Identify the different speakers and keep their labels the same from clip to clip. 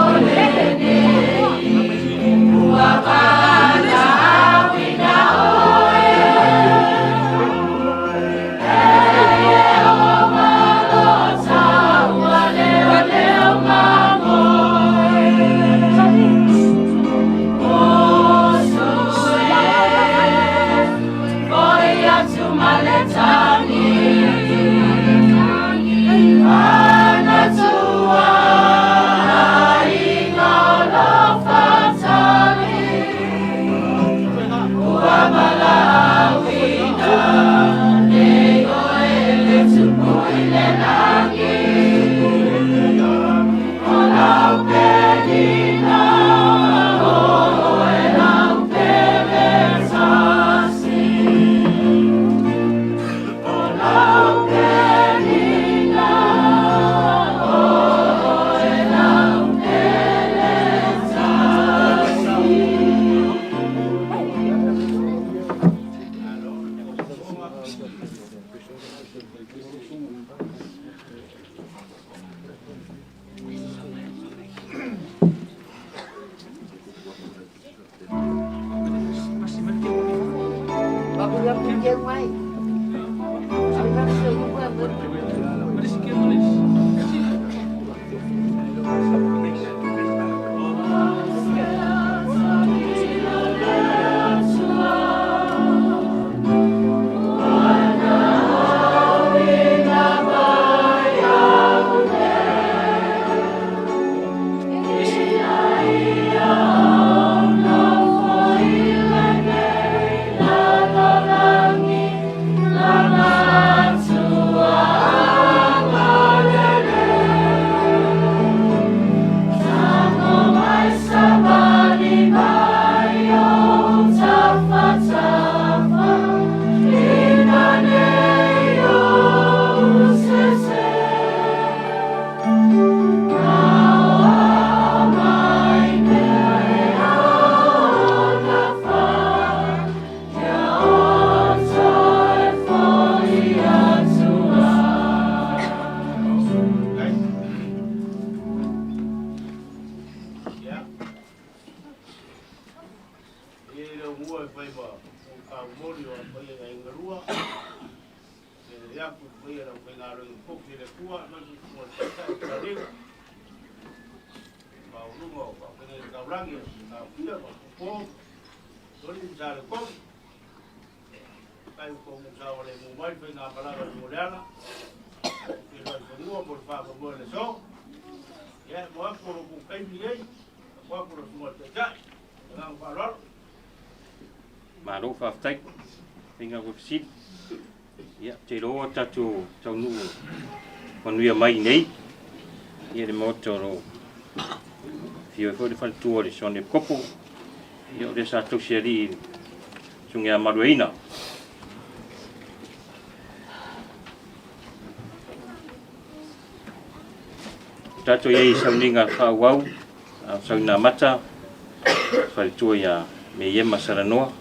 Speaker 1: Ole Malo faftai tinga ko sit ya tiro tatu tonu manuia mai nei ia de motoro fio fo de faltu ore son de kopo ia de sa tu seri sunga maruina tatu ia sauninga fa wau sauna mata faltu ia me yema saranoa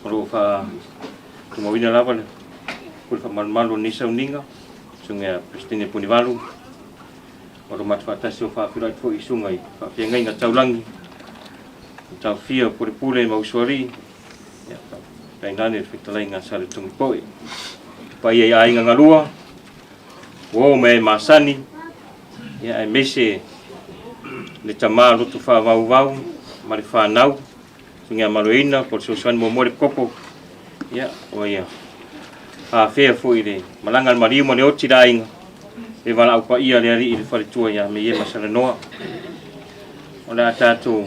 Speaker 1: kalau fa cuma wina lava kul fa malu ni sauninga sunga prestine punivalu oro mat fa tasio fa firai fo isungai fa fiangai na taulangi tau fia pule mausori ya tainane fitalai nga sale tungi poi pa ia ai nga ngalua wo me masani ya mese le tamalu tu fa vau mari fa nau sunga maluina por susuan momore kopo ya o ya a fe fo ile malangal mariu mo le oti dainga e vala au pa ia le ali fa tua ya me ye masala noa ola tatu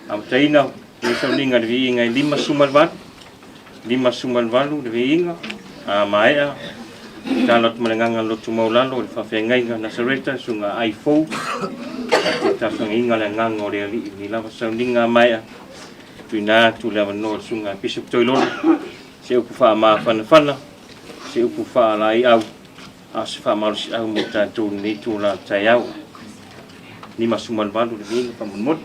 Speaker 1: am taina ni sauninga de inga lima sumal valu de inga a maea talot melenganga lotu maulalo fa fengai na sareta sunga iPhone ta inga le ngang o le ali ni lava sauninga maea pina tu le no sunga pisu toilon se o fa ma fana se o fa lai au as fa mal au muta tu ni tu la tayau ni masuman balu ni pamut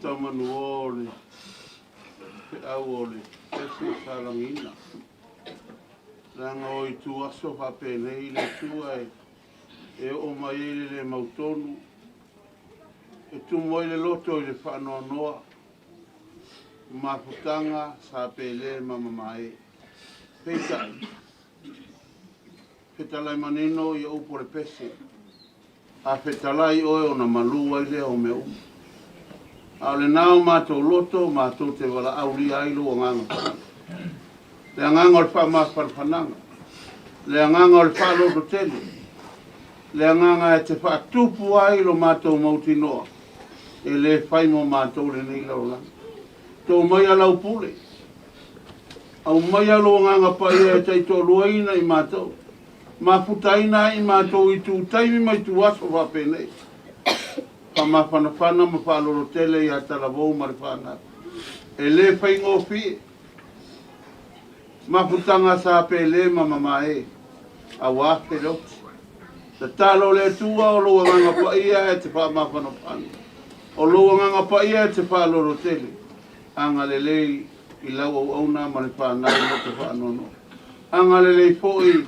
Speaker 2: tamanu ole pe au ole esi salangina langa o i tu aso whapene i le tua e o mai le mautonu e tu moi le loto i le whanoa noa mafutanga sa pele mamamae peta fetalai manino i upo le pese a fetalai oe o na malua i le o meu a le nao mātou loto mātou te wala auri ailu o nganga le nganga o le wha mawharwhananga le nganga o le wha loto tele le nganga e te wha tupu ailu mātou mautinoa e le whai mo mātou le nei lau langa tō mai alau pule au mai alo nganga pa ia e tai tō luaina i mātou ma putaina i mātou i tū taimi mai tū aso whapene pa ma whanawhana ma whaloro tele i a Talavou marifana e le whai ngofi ma putanga sa pele ma mamae a wafe roti ta talo le tua o loa nganga pa ia e te wha ma whanawhana o loa nganga pa ia e te whaloro tele anga lelei i lau au auna marifana i lote whanono anga lelei foi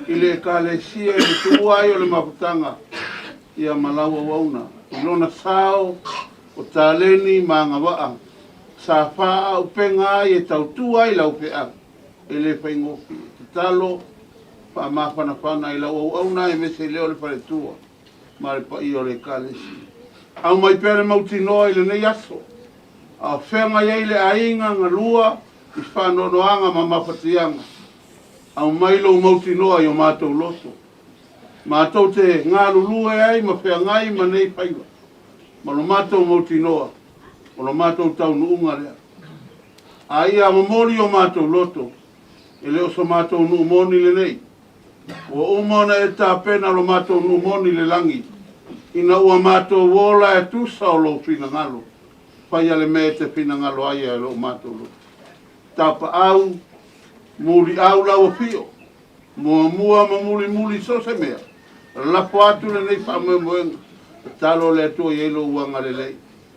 Speaker 2: i le kalesia i tua i o le maputanga i a malau au auna i lona sao o tāleni maanga waa sa wha au penga i e tautua i lau pea e le whaingofi te talo wha mawhanawhana i lau au auna e mese leo le whare tua ma le pa i o le kalesia au mai pere mautinoa i le nei aso a whenga iei le ainga ngā lua i whanonoanga ma mawhatianga. Au mailo mauti noa i o mātou loto. Mātou te ngā lulua ai ma whengai ma nei whaiwa. Ma lo mātou mauti noa. O lo mātou tau nuunga lea. A ia mamori o mātou loto. E leo so mātou nuumoni le nei. O umona e tā pena lo mātou nuumoni le langi. Ina ua mātou wola e tusa o lo whina ngalo. Pai ale me te whina ngalo aia e lo mātou lo. Tapa au, muri au lau fio. Mua mua ma muli so se mea. Lapo atu le nei whamue moenga. Talo le atua i elo uanga le lei.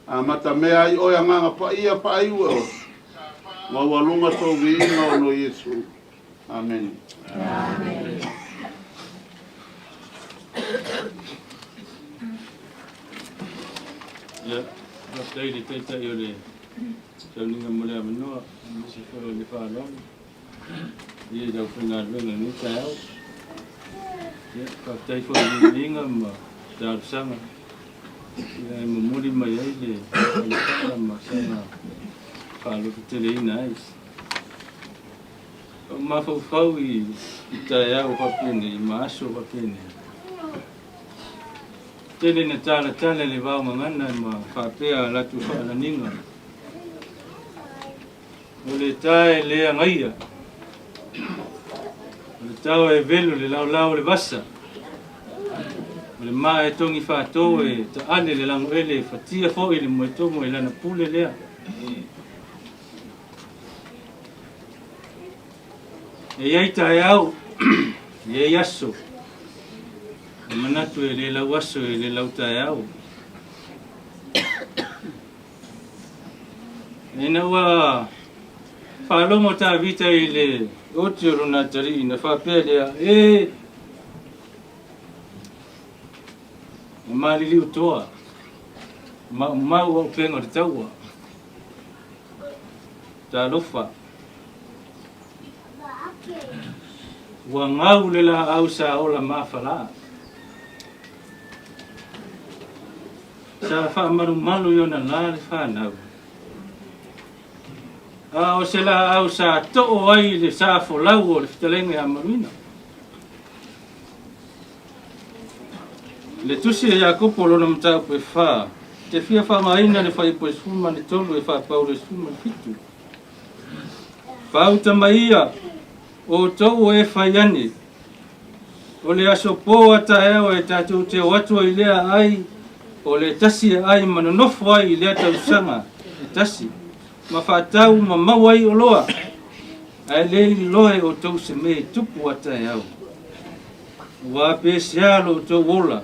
Speaker 2: A mata mea i oia nganga pa ia pa iua o. Ma walunga tau viina o no Yesu. Amen. Amen.
Speaker 3: Yeah. Dai di peta io le tauninga mole amanoa si fo le fa lo ia da fina venga ni tau ia ka tai fo linga ma da sanga ia mo muri mai ai le ma sanga fa lo te le nice ma fo fo i tai au pa pene ma so pa pene tele na tala le vau ngana ma whapea la tu whaana ninga. O le tae lea ngaia. O le tau e velu le lau le vasa. O le maa e tongi whātou e ta ane le lango ele whatia fo i le moetomo e lana pule lea. E iai tae au, e iai aso. Manatu e le lau aso e le lau tae au. E na ua whalomo tā vita i le otioro nā tari na whapea lea e malili utoa mau au penga te taua tā lofa ua ngau le la au sa ola mawhala sa wha malu yona la le whanau. O se la au sa to'o ai le sa folau o le fitalenga a maruina. Le tusi e Iakopo lona matau pe wha. Te fia wha maina le whai po esfuma le tolu e wha pau le esfuma le fitu. Whau tamaia o tau e whai ane. O le aso po ata eo e tātou te watua i lea ai. O le tasi ai manonofo ai i lea tausanga e tasi. Ma whātau ma mawai o loa. Ai lei loe o tau se me tupu ata e au. Wa pe sealo o tau wola.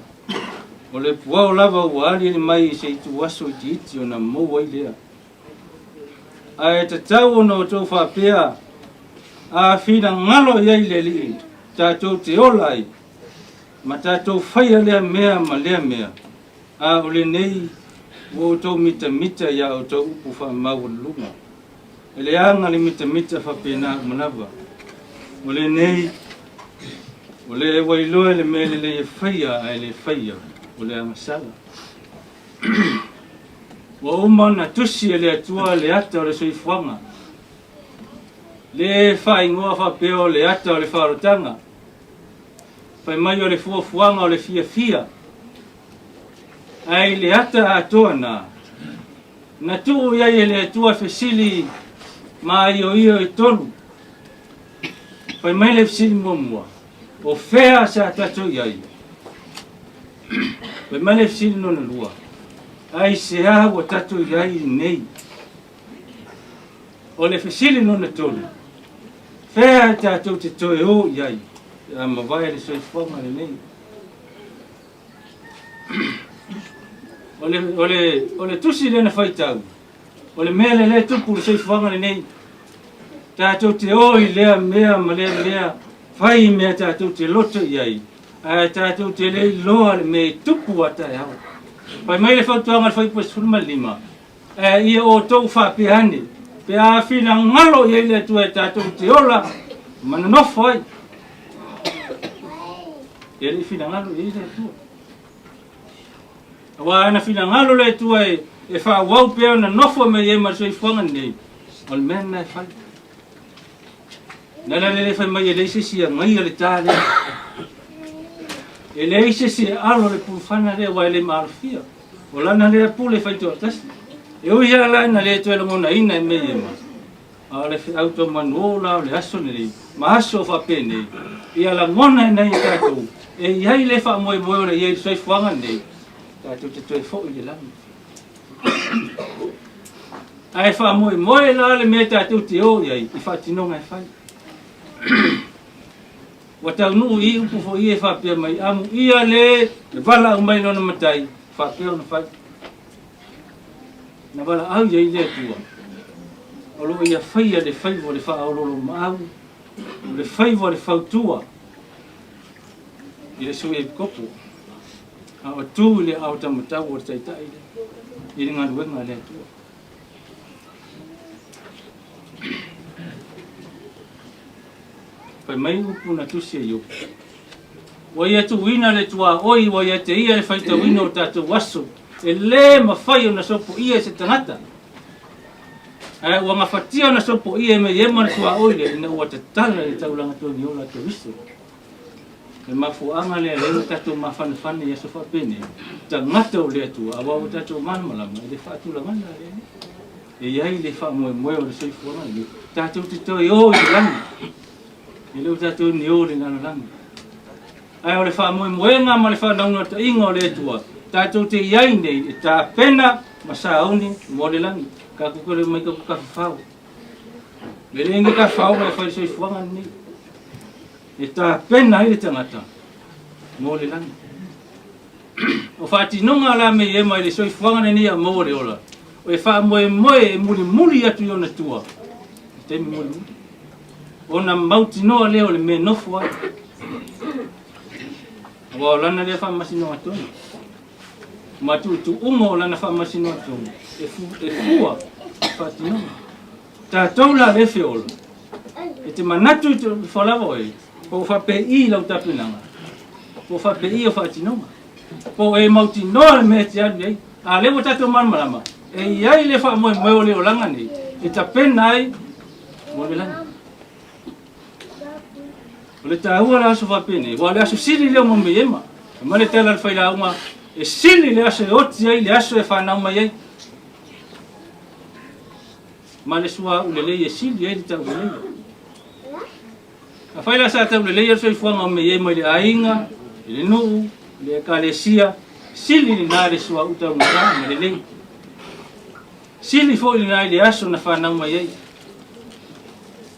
Speaker 3: O le puao lava ua ali mai se itu aso i iti o na mou ai lea. A e te tau o no tau whapea a whina ngalo iai le li tātou te ola ai ma tātou whaia lea mea ma lea mea a o le nei o tau mita mita ia o tau upu wha mau lunga. E le anga le mita mita whapena manawa. O le nei o le wailoa le mele le whaia ai le whaia o le amasala. Wa uma na tusi e le atua le ata o le soifuanga. Le whai ngoa whapeo le ata o le wharotanga. Whai mai o le fuafuanga o le fia fia. Ai le ata atoa na. Na tuu iai e le atua fesili ma io e tonu. Whai mai le fesili mua. O whea sa tato iai. Whai mai le fesili nona lua. Ai se awa tato iai nei. O le fesili nona tonu. Whea tato te toe o iai. A mawai le soifuanga le nei. O le tusi le na whaitau. O le mele le tupu le soifuanga le nei. Tato te o i lea mea ma lea mea. Whai mea tato te loto iai. A tato te le loa le me tupu atai hau. Pai mai le whautuanga le whaipu sulma lima. Ia o tau whapehane. Pe a whina ngalo iai le tua e tato te ola. Mana nofo ai. Ia le whina ngalo iai le tua. Awa ana whina ngalo le tua e whawau peo na nofo me iai ma soi whanga nei. O le mea nai whai. Nala le whai mai e leise si a ngai le tāle. E leise si e alo le pulwhana le wa le marfia. O lana le pule whai tua tasi. E ui hea lai na le tua le ngona ina e mei e ma. A le auto manuola o le aso nei. Ma aso whapene. Ia la ngona e nei tātou. E iai le wha moe moe o le iai soi whanga nei. Tātou te toi fo i le lami. Ai wha moe moe la le me tātou te o iai. I whatinonga e whai. Wa tau nuu I upu fo I e whapea mai amu ia le wala umai nona matai whapea ona whai na wala au iai le tua o lo ia whaia le whaivo le wha aurolo maau o le whaivo le whautua I le sui e kopo a o tū le au tamatau o le taitai I le ngaruenga le tua Pai mai upu na tusi e yo. Wa ia tu wina le tua oi wa ia te ia e whaita wina o tātou waso. E le ma whai o na sopo ia e se tangata. Wa ngā whatia o na sopo ia e me iema na tua oi le ina ua te tala e taulanga tō ni ola te wiso. E mafuanga le le tātou ma whanawhane ia sofa pene. Tangata o le tua awa o tātou manamalama e le whaatulangana le. E iai le wha moe moe o le soifuanga le. Tātou te toi o I langi. E leo tātou ni o le ngana langi. Ai o le wha moe moenga ma le wha naunga ta inga o le tua. Tātou te iai nei e tā pena ma sa auni mo le langi. Ka kukore mai ka kukawhau. Me le inge ka whau mai whai soi fuanga nei. E tā pena I le tangata mo le langi. O whati nunga la me e mai le soi fuanga nei a mo le ola. O e wha moe moe e muli muli atu I ona tua. Te mi muli muli. Ona mauti noa leo le me nofo ai. Wa lana le wha masino atonu. Matu tu umo lana wha masino atonu. E fua whati noa. Tā taula le whiola. E te manatu te whalawa e. Po whape I lau tapinanga. Po whape I o whati noa. Po e mauti noa le me te anu ei. A lewo tato marmalama. E iai le wha moe moe o leo langa nei. E ta pena ai. Mo le langa. O le tāua le aso whapene, wa le aso sili leo mo me ema. E ma le tēla le whaila aunga, e sili le aso e oti ai, le aso e whanau mai ai. Ma le sua u le lei e sili ai le tau le lei. A whaila sa tau le lei aso I fuanga o me ema I le ainga, I le nuu, le kalesia, sili le nā le sua u tau ngā ma le lei. Sili fo I le nā le aso na whanau mai ai.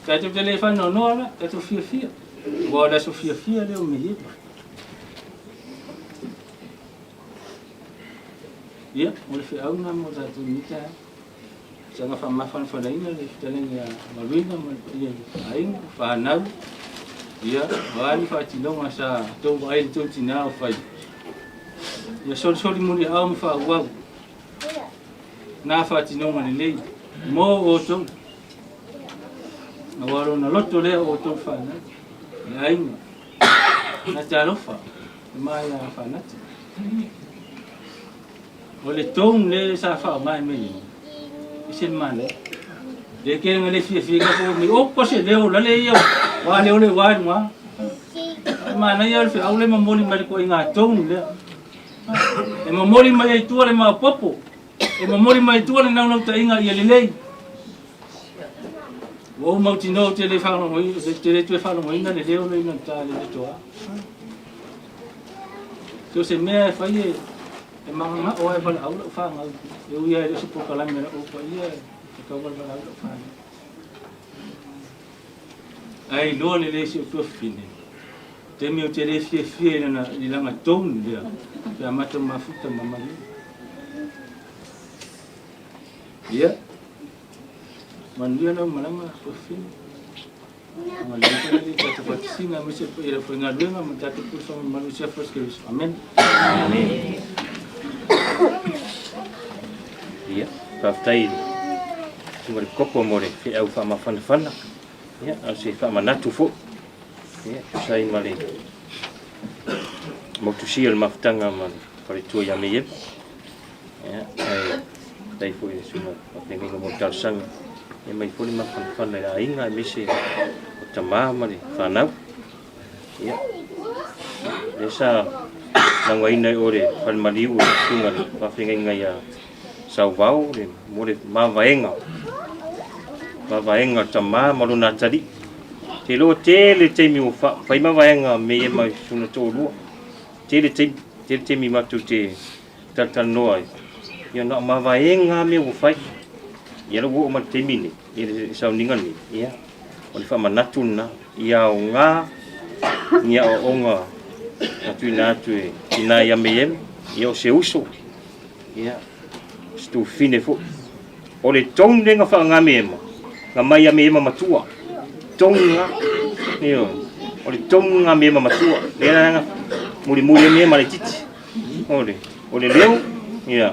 Speaker 3: Tātou te le whanau noa la, tātou fia fia. Wa la sofia fia leo me iba. Ia, o le whiauna mo tātou mita. Sanga whamawhan whanaina le whitalenga maruina ma ia ainga, whanau. Ia, wāni whātinonga sa tō ai tō tina o whai. Ia sori muri au mi whauau. Nā whātinonga le lei. Mō o tō. Na waro na loto lea o tō whanau. Ia ainga. Na te arofa. Mai a whanati. O le tōng le sa whao mai meni. Isen mane. Le kere ngale fia ka po mi opo se leo lale ia. Wa leo le wa ngwa. Mana ia le au le mamoli mai ko inga tōng le. E mamoli mai tu le ma popo. E mamoli mai tu le nau ta inga ia le lei. Wo mau tino te le whao mo te le tu whao mo inga le leo le inga ta le toa. So se mea e whai e manga o e wala au lau whanga. E uia e se pokalami na opa ia e kau wala au lau whanga. Ai loa le le se o tuafine. Te meo te le fie na ni langa tonu lea. Pe amata mafuta mamali. Ia. Manuia na malanga tuafine. Malika ni tatu patisina mese ira fenga luenga matatu kurfa manusia first amen.
Speaker 1: Amen. Ia, paftai. Sumari kopo more fi au fa mafana. Ia, au se fa manatu fo. Ia, sai male. Mo tu sia maftanga man pare tu ya meye. Ia, ai dai fo ia suma penga mo tarsang. E mai fo ni mafana ya inga mese o tamama le whanau. Ia. Lesa nangwa ina ore whanmaliu o tunga le whawhinga inga ia sauvau le more mawaenga. Mawaenga tamama maruna tari. Te lo tele teimi o whai mawaenga me e mai suna tōrua. Tele teimi matu te tatanoa. Ia na mawaenga me o whai. Ia lo o ma teimi ni. Ia sau ninga ni. Ia. O le whamanatu na. Ia o ngā. Ia o onga. Atu ina atu e. Ina ia me em. Ia o se uso. Ia. Stu fine fo. O le tong renga wha ngā me ema. Ngā mai a me ema matua. Tonga. Ia. O le tong ngā me ema matua. Lea nga. Muri me ema le titi. O le leo. Ia.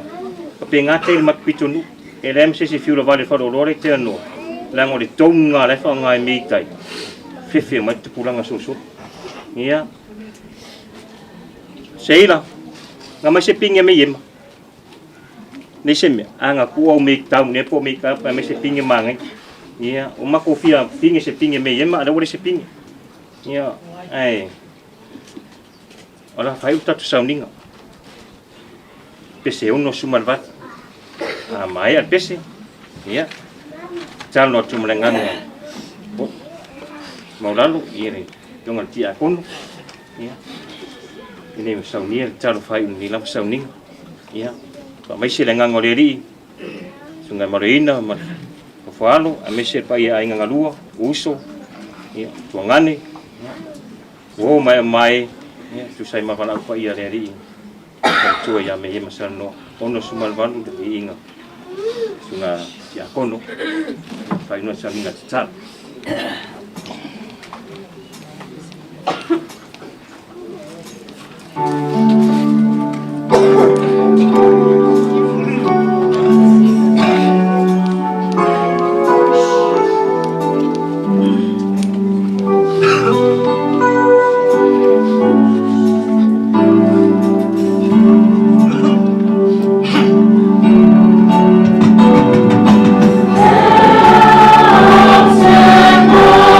Speaker 1: Pape ngā te il makpito nu. E rem se fiula vale wharorore te anō. Lango le tonga le whanga e meitai. Whiwhi mai te puranga soso. Ia. Seila. Ngā mai se pinge me yema. Nei se mea. Anga kua o meitau. Ne po meitau. Pa me se pinge mangai. Ia. O mako fia pinge se pinge me yema. Ada ore se pinge. Ia. Ai. Ola whai utatu sauninga. Pese ono sumalvata. Mai al pese. Ia. Talo atu melenganu. Mau lalu iri. Jongan tia kono. Ia. Ini saunia talo fai ni lam sauning. Ia. Pa mai se lengang oleri. Sungai Marina ma falo a mese pa ia inga ngalua uso. Ia. Tuangane. Wo mai. Ia. Tu sai ma fala pa ia leri. Tu ya me yema sano. Ono sumalvanu de inga. Sunga ya kono fai no saminga tsal
Speaker 4: Semo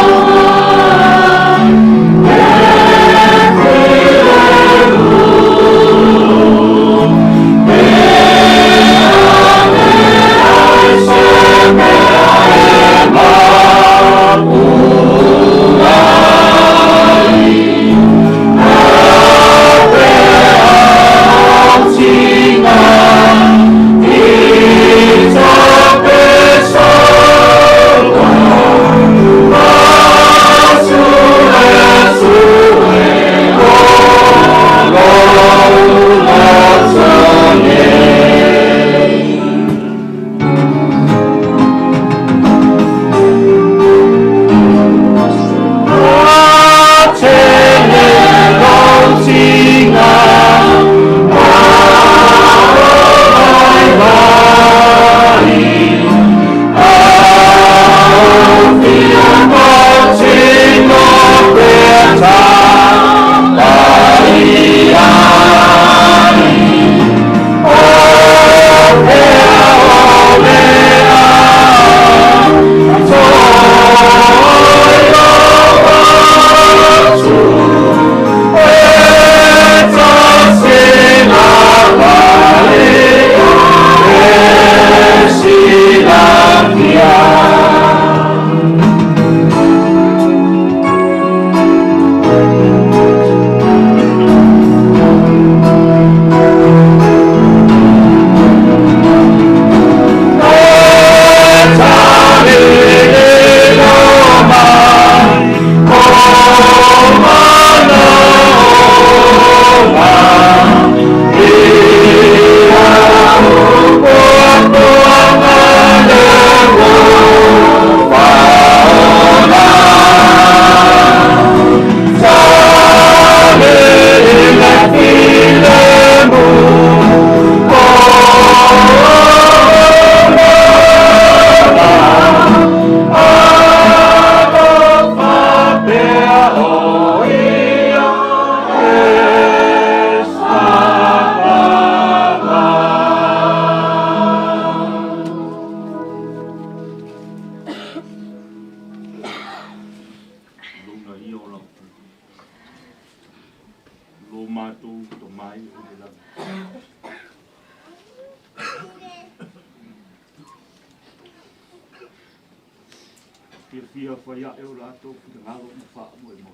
Speaker 4: fia whaia e o rātou ki te ngaro i wha mo e mo.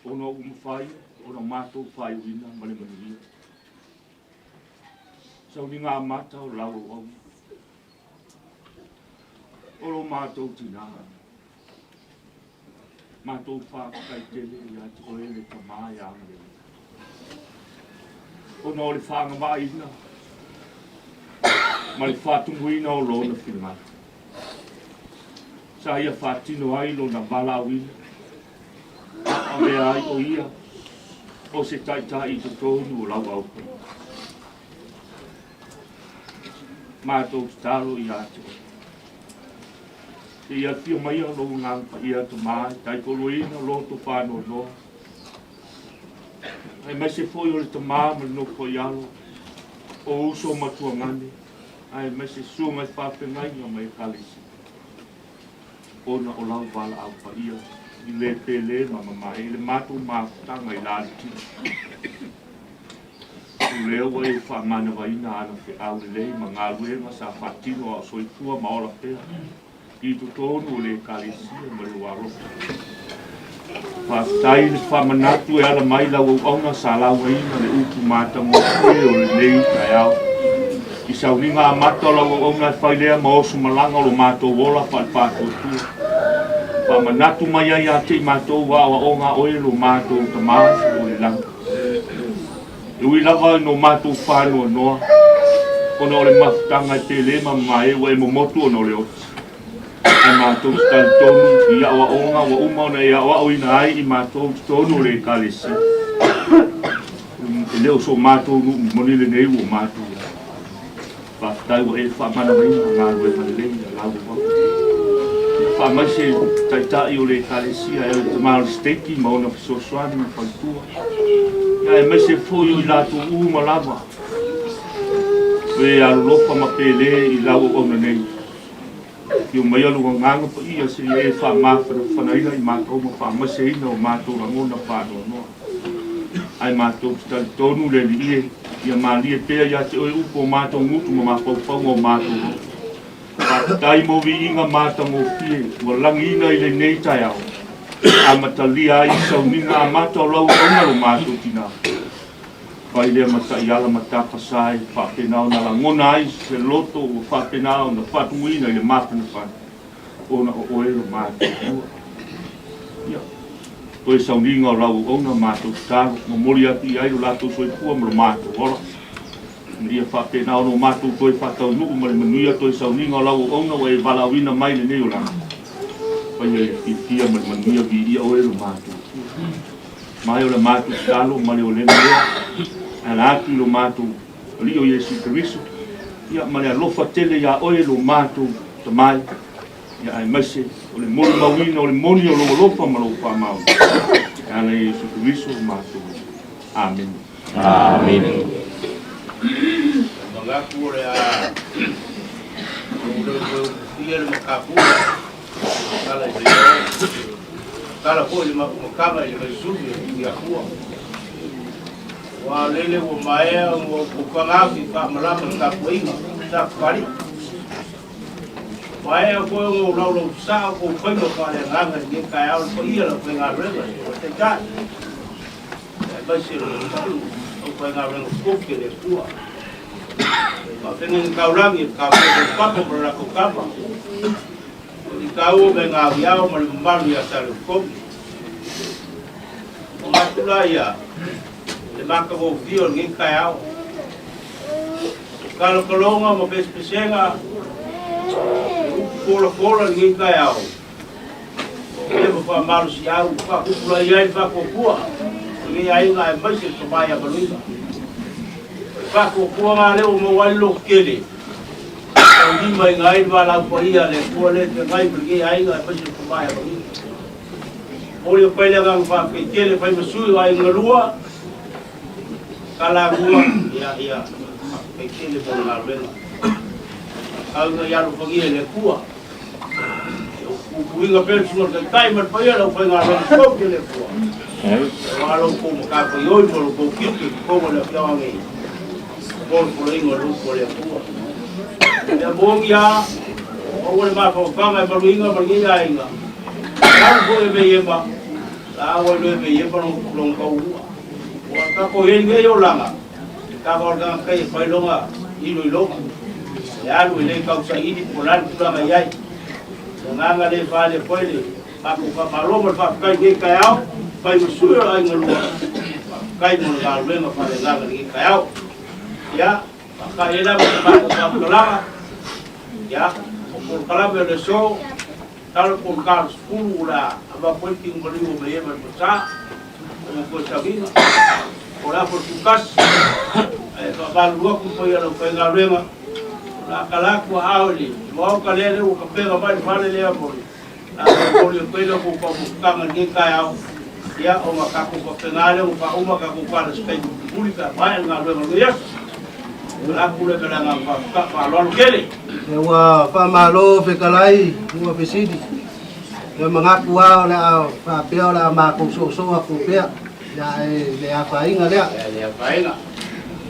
Speaker 4: Ono umawhai, ono mātou whai uina, mane manuia. Sau ni ngā mata o lau au. Ono mātou tina. Mātou whākai tele i ati o ele ka mai ange. Ono le whanga mai ina. Mai whātunguina o lona whingata. Sa ia whātino ai lona malawina. A mea ai o ia. O se taitai i te tōnu o lau au. Mātou te taro i ati o. Ia tio mai o lo ngangpa ia tu mai, tai koloina lo tu whāno noa. Ai mai se foi o le ta maa ma no ko ialo, o uso matua ngani. Ai mai se sua mai whāpengai nga mai kalisi. Ona o lau wala au pa ia, i le pele ma mamai, le mātou mātanga i lāri tina. O leo e whaamana waina ana whi au le lei, ma ngā luenga sa whātino a soifua maola pēr. I tu tonu le kalisia ma le waroka. Whaftai le whamanatu e ala mai lau au auna sa lau eina le utu mata mo e o le nei kai au. I sauni ngā mata lau au auna e whailea ma osu malanga o lo mātou wola whaipātou tua. Whamanatu mai ai ate i mātou wawa o ngā oe lo mātou tamāsi o le langa. E ui lava no mātou whānua noa. Ona o le mafutanga e te le ma mai e momotu ona o le oti. Ai mātou stali tonu i awa onga wa umauna i awa oina ai i mātou tonu le kalesi. E leo so mātou nu monile nei o mātou. Whaftai wa e whamana waina ngā rue malelei a lau wako. Whamai se taitai o le kalesi a e te mālo steki mauna fisosoani ma whaitua. Ia e mai se fōi o i lātou uma lava.We alulofa ma pele i lau ona nei. Yo mai alu nganga pa ia se e wha mawhara whanaina i mātou ma wha maseina o mātou rangona whānoa noa. Ai mātou tali tonu le li e, ia mālia pēr ia te oe upo mātou ngutu ma mawhauwhau o mātou. Whakatai mo vi inga mātou o pie, ua langina i le nei tai au. A matalia i saunina a mātou lau ona o mātou tina. Pai lea mata i ala mata pasai, whapenao na la ngona ai, se loto o whapenao na whatunguina i le mapena whai. Ona o oero mātou. Ia. Toi sauninga o lau ona mātou tāru, ma mori ati i airu lātou soi pua ma lo mātou ora. Ia whapenao no mātou toi whatau nuku ma le manuia toi sauninga o lau ona o e walawina mai le neo langa. Pai e fifia ma le manuia vi ia oero mātou. Mai o le mātou tālu, ma le o le mea. Ala atu lo mātou li o Yesu Kiriso. Ia ma le alofa tele ia oe lo mātou tamai. Ia ai maise o le moni mawina o le moni o lo lofa ma lo whamau. Ia le Yesu Kiriso mātou. Amen.
Speaker 1: Amen.
Speaker 2: Mangaku le a fia le makapura. Kala i le kala po i makama i le subi i a kua. Wa lele o maea o kukangafi wha malama ka puinga, sa kwari. Maea koe o laulau saa o whainga whare nganga i kai au ko ia la whainga renga, o te kai. E baisi o whainga renga koke le kua. Ma whenga ni kaurangi, ka whainga papa mara ko kapa. I kau me ngā wiao ma le maru i a tale koke. O matula ia, le maka o fio ngi kai au. Kalo kalonga mo pespesenga. Kola ngi kai au. Le mo fa malu si au fa kupula ia fa kokua. Ngi ai nga mai se to mai abaluga. Fa kokua nga le mo walo kele. Ndi mai ngai wala ko ia le ko le ngai ngi ai nga mai se to mai abaluga. Ole pele nga fa kele fa msui ai ngalua. Kala gua ia kele por la vela. Algo ya lo fogía le cua. Kuinga persona que cai mar pa ia lo foi nga lo que le cua. Malo como ka ko yo lo ko kiki como le fiaba ngai. Por ingo lo ko le cua. Ya bong ya. O le ma ko pa ma inga inga. Ka ko e be yema. La o le be yema long ko. Wa ka ko yen ge yo langa. Ka ko ga kai fa longa ilo. Ya lu le ka sa ini polan ku ma yai. Nganga le fa le poile. Aku ka maloma fa kai ge kayao. Pai musuyo ai ngalua. Kai mo ga le ma fa le nganga ge kayao. Ya, ka ela ba lama. Ya, por kalame le so. Tal por kal skula aba pointing bali mo me ma sa. Mo ko sabi. Ora por tukas. Ba lu ko po ya lo pe ga rema. La kala ko hauli. Mo ka le o ka pe ga ba fa le ya mo. La ko le pe lo ko ka ngi ka ya. Ya o ma ka ko pe ngale o ka o ma ka ko ka le pública ba nga lo ya. Aku le kala nga pa lo kele.
Speaker 5: Wa pa malo fe kalai wa pesidi. Ya mangaku wa la pa peo la ma ko so aku pe. Ya le apa inga le.
Speaker 2: Le apa inga.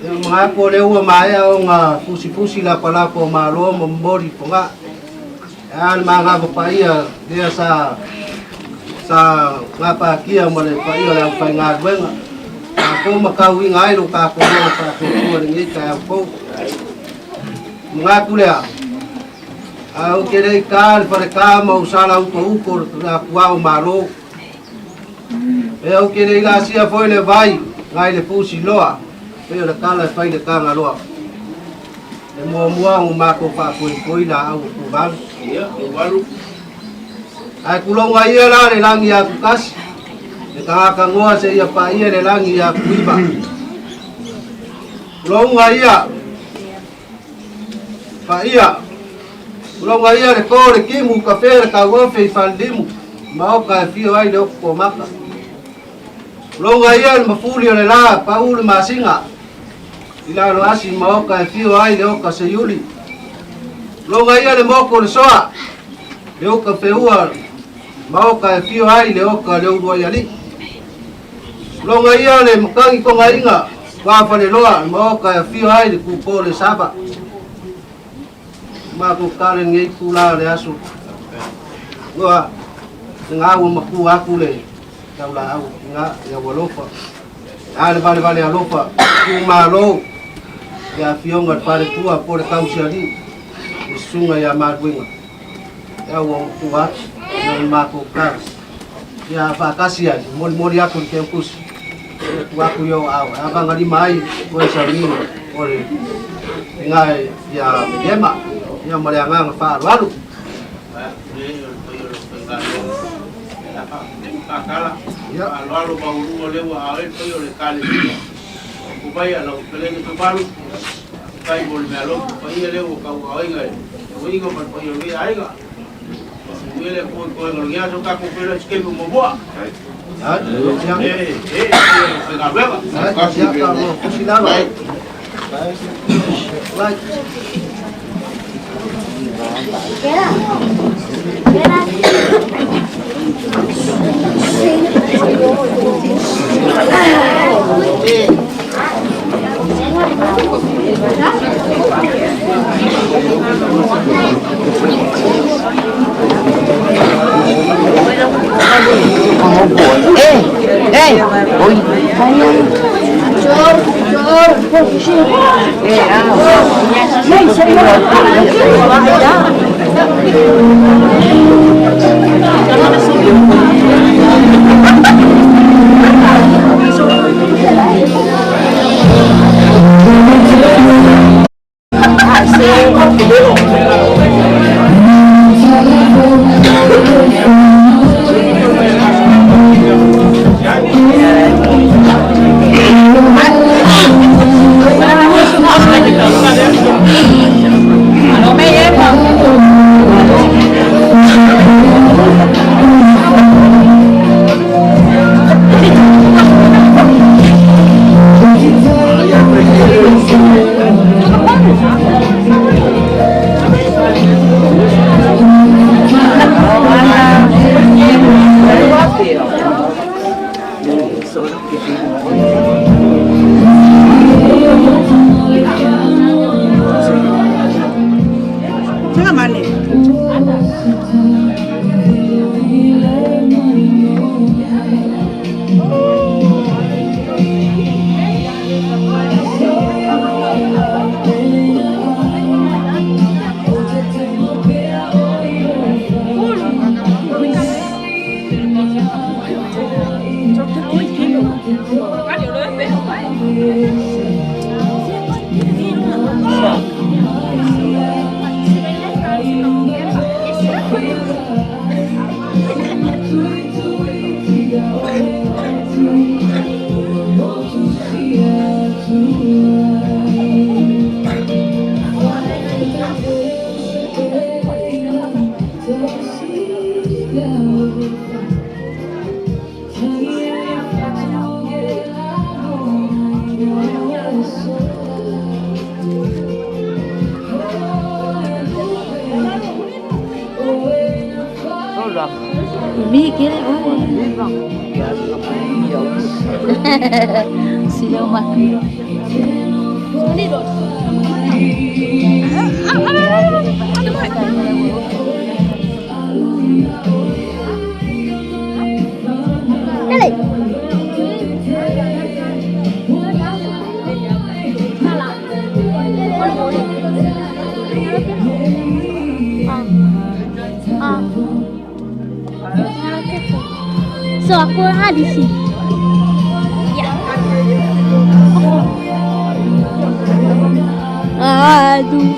Speaker 5: Ya mangaku le wa mai o nga fusi la pala po malo mbori ponga. Ya manga pa ia dia sa ngapa kia mo le pa ia la pa nga wenga. Ako makawi ngai ro ka ko ngi ka ko ngaku le au kere ka para ka mo sala u ko na kwa malo e au kere ga sia foi le vai ngai le pusi loa e le kala fai le ka ngaloa e mo o ma ko pa ko la au ku ba
Speaker 2: ia o balu
Speaker 5: ai kulonga ia la le langi aku kas ka ngoa se ia pa ia le langi ia kuiba longa ia pa ia longa ia le ko le kimu ka fe ka go fe faldimu mau ka fio ai le ko maka longa ia le mafuli le la pa ul masinga ila lo asi mau ka fio ai le ka se yuli longa ia le moko le soa le ka fe ua mau ka fio ai le ka le ua yali longa ia le makangi ko ngainga wa fa le loa mo ka fio ai le ku po le saba ma ko kare ngai kula le asu wa nga wo maku aku le taula au nga ya wolofa ale vale alofa ku malo ya fio ngat pare tua por kausi ali sunga ya madwinga ya wo ku wa ma ko kar ya fa kasia mol aku ke kus aku yo abang ngadi mai ko sami ore ngai ya yema ya malianga fa lalu
Speaker 2: akala ya lalu bauru le wa ale to yo le kale ku bai ala ko le to balu kai bol me alo bai le o ka wa ngai wi go pa yo ri ai ga wi le ko no ya so ka ko le ske mo boa
Speaker 6: Tengah mana?
Speaker 7: Bi kiri Sila makan. So aku ada sih. Ya. Aduh.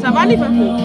Speaker 6: Ça va les papous?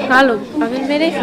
Speaker 7: Halo, amin mere.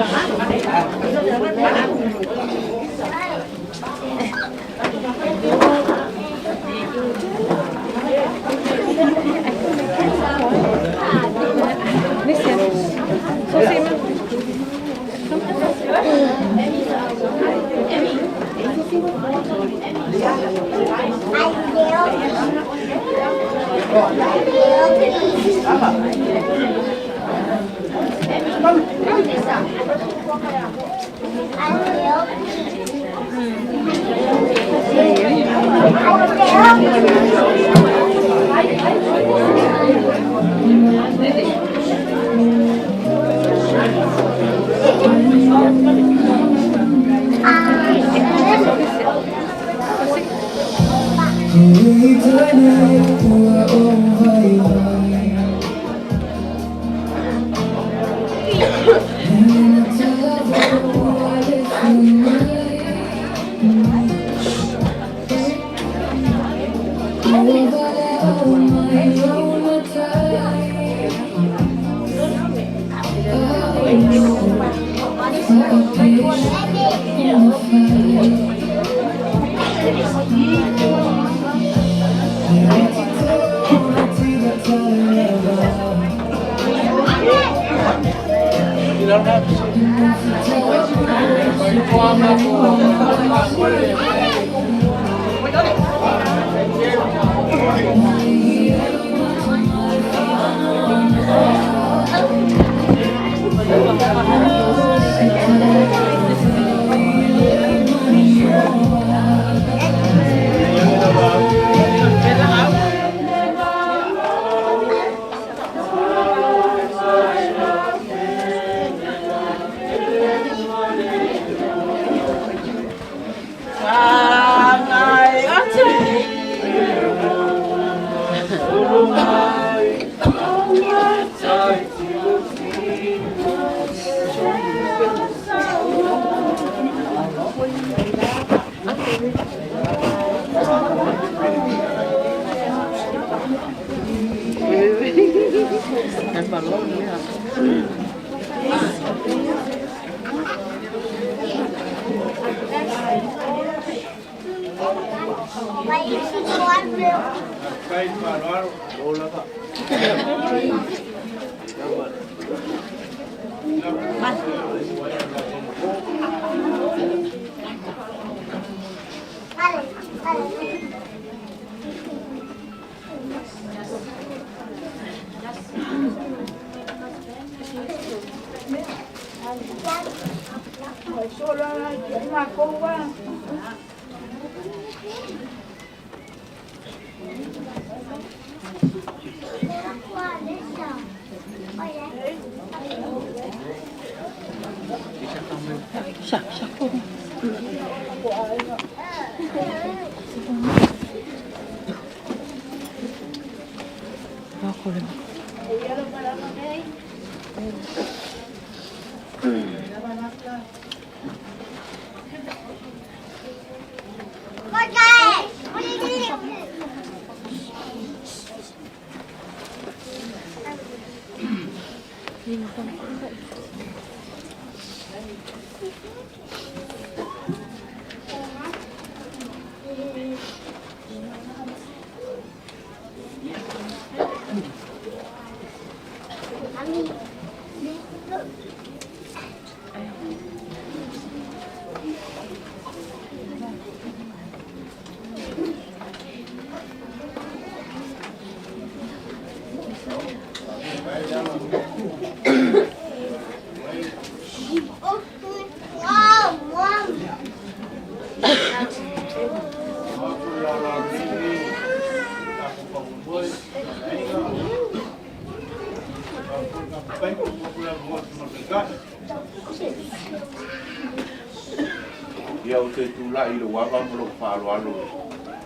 Speaker 2: Ia o te tula i lo waka mo whalo alo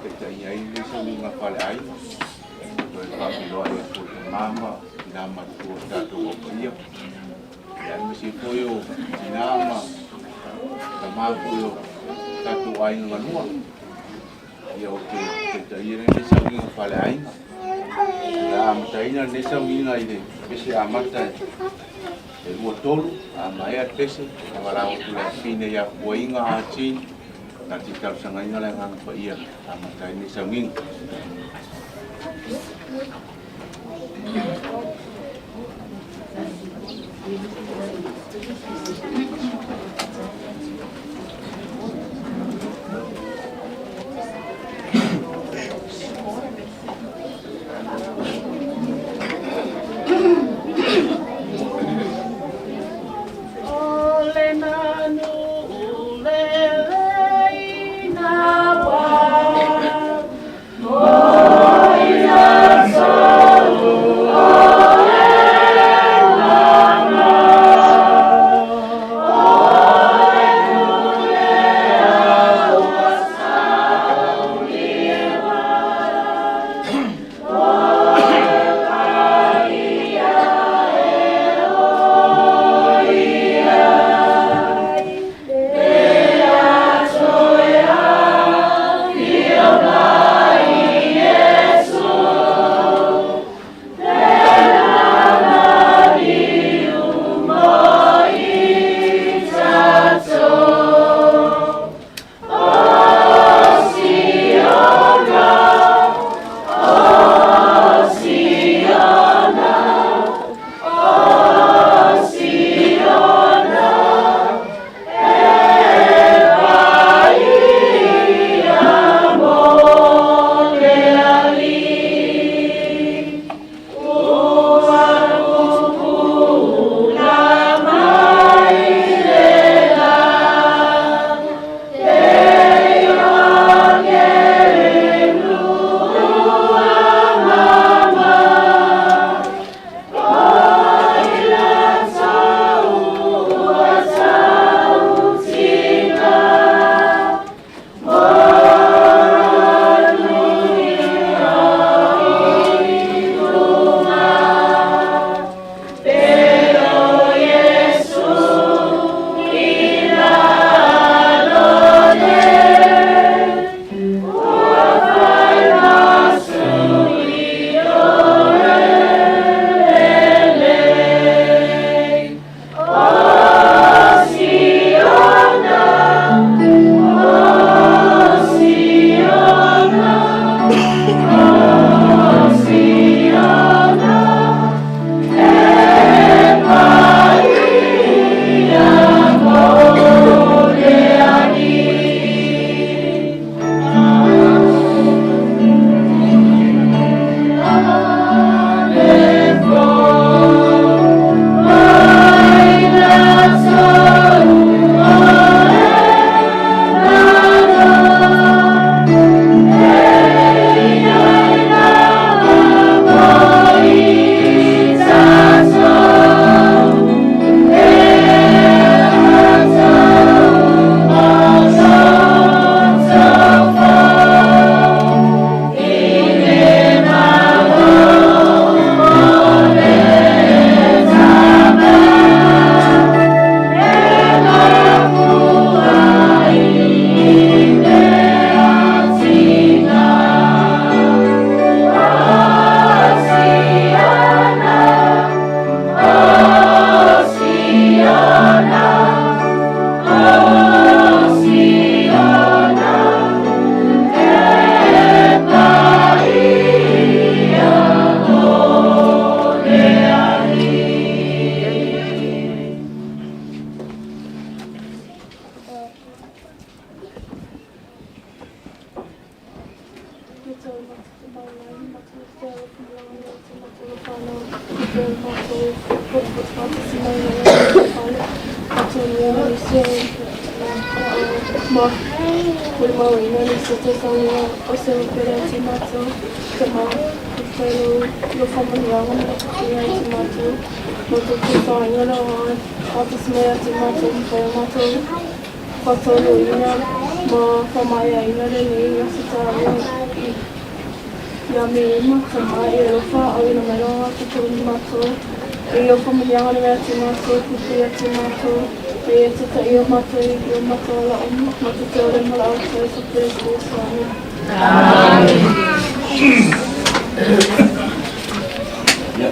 Speaker 2: te tai ai le sa linga whale ai ko e whapilo ai ko te mama i nga matu o tato o kia ia me si koyo i nga ma ka makoyo tato ai nga nua ia o te tai ai le sa linga whale ai ia amataina le sa linga i le pese amata e lua tolu a mai a pese a warao tu le fine ia kuainga a chin na ti tau sanga inga le ngang pa ia a matai ni sa nging
Speaker 6: Oh,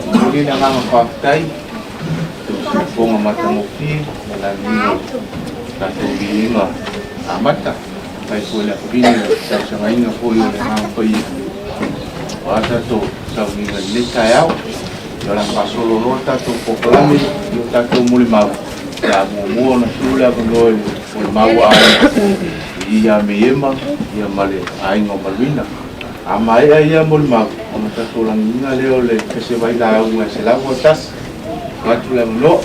Speaker 2: Mungkin yang nama pakai kung matamuki malamino kaso binima amata kay pula binima sa ngayon po yung nangangkoy wata to sa mga likayaw yung pasulunod tato poklami yung tato mulimaw ya mumuo na sula kunoy mulimaw ay iya miyema iya mali ay ngomalwina amay ay mulimaw amatatulang nga leole kasi bailaw nga sila watas watulang lo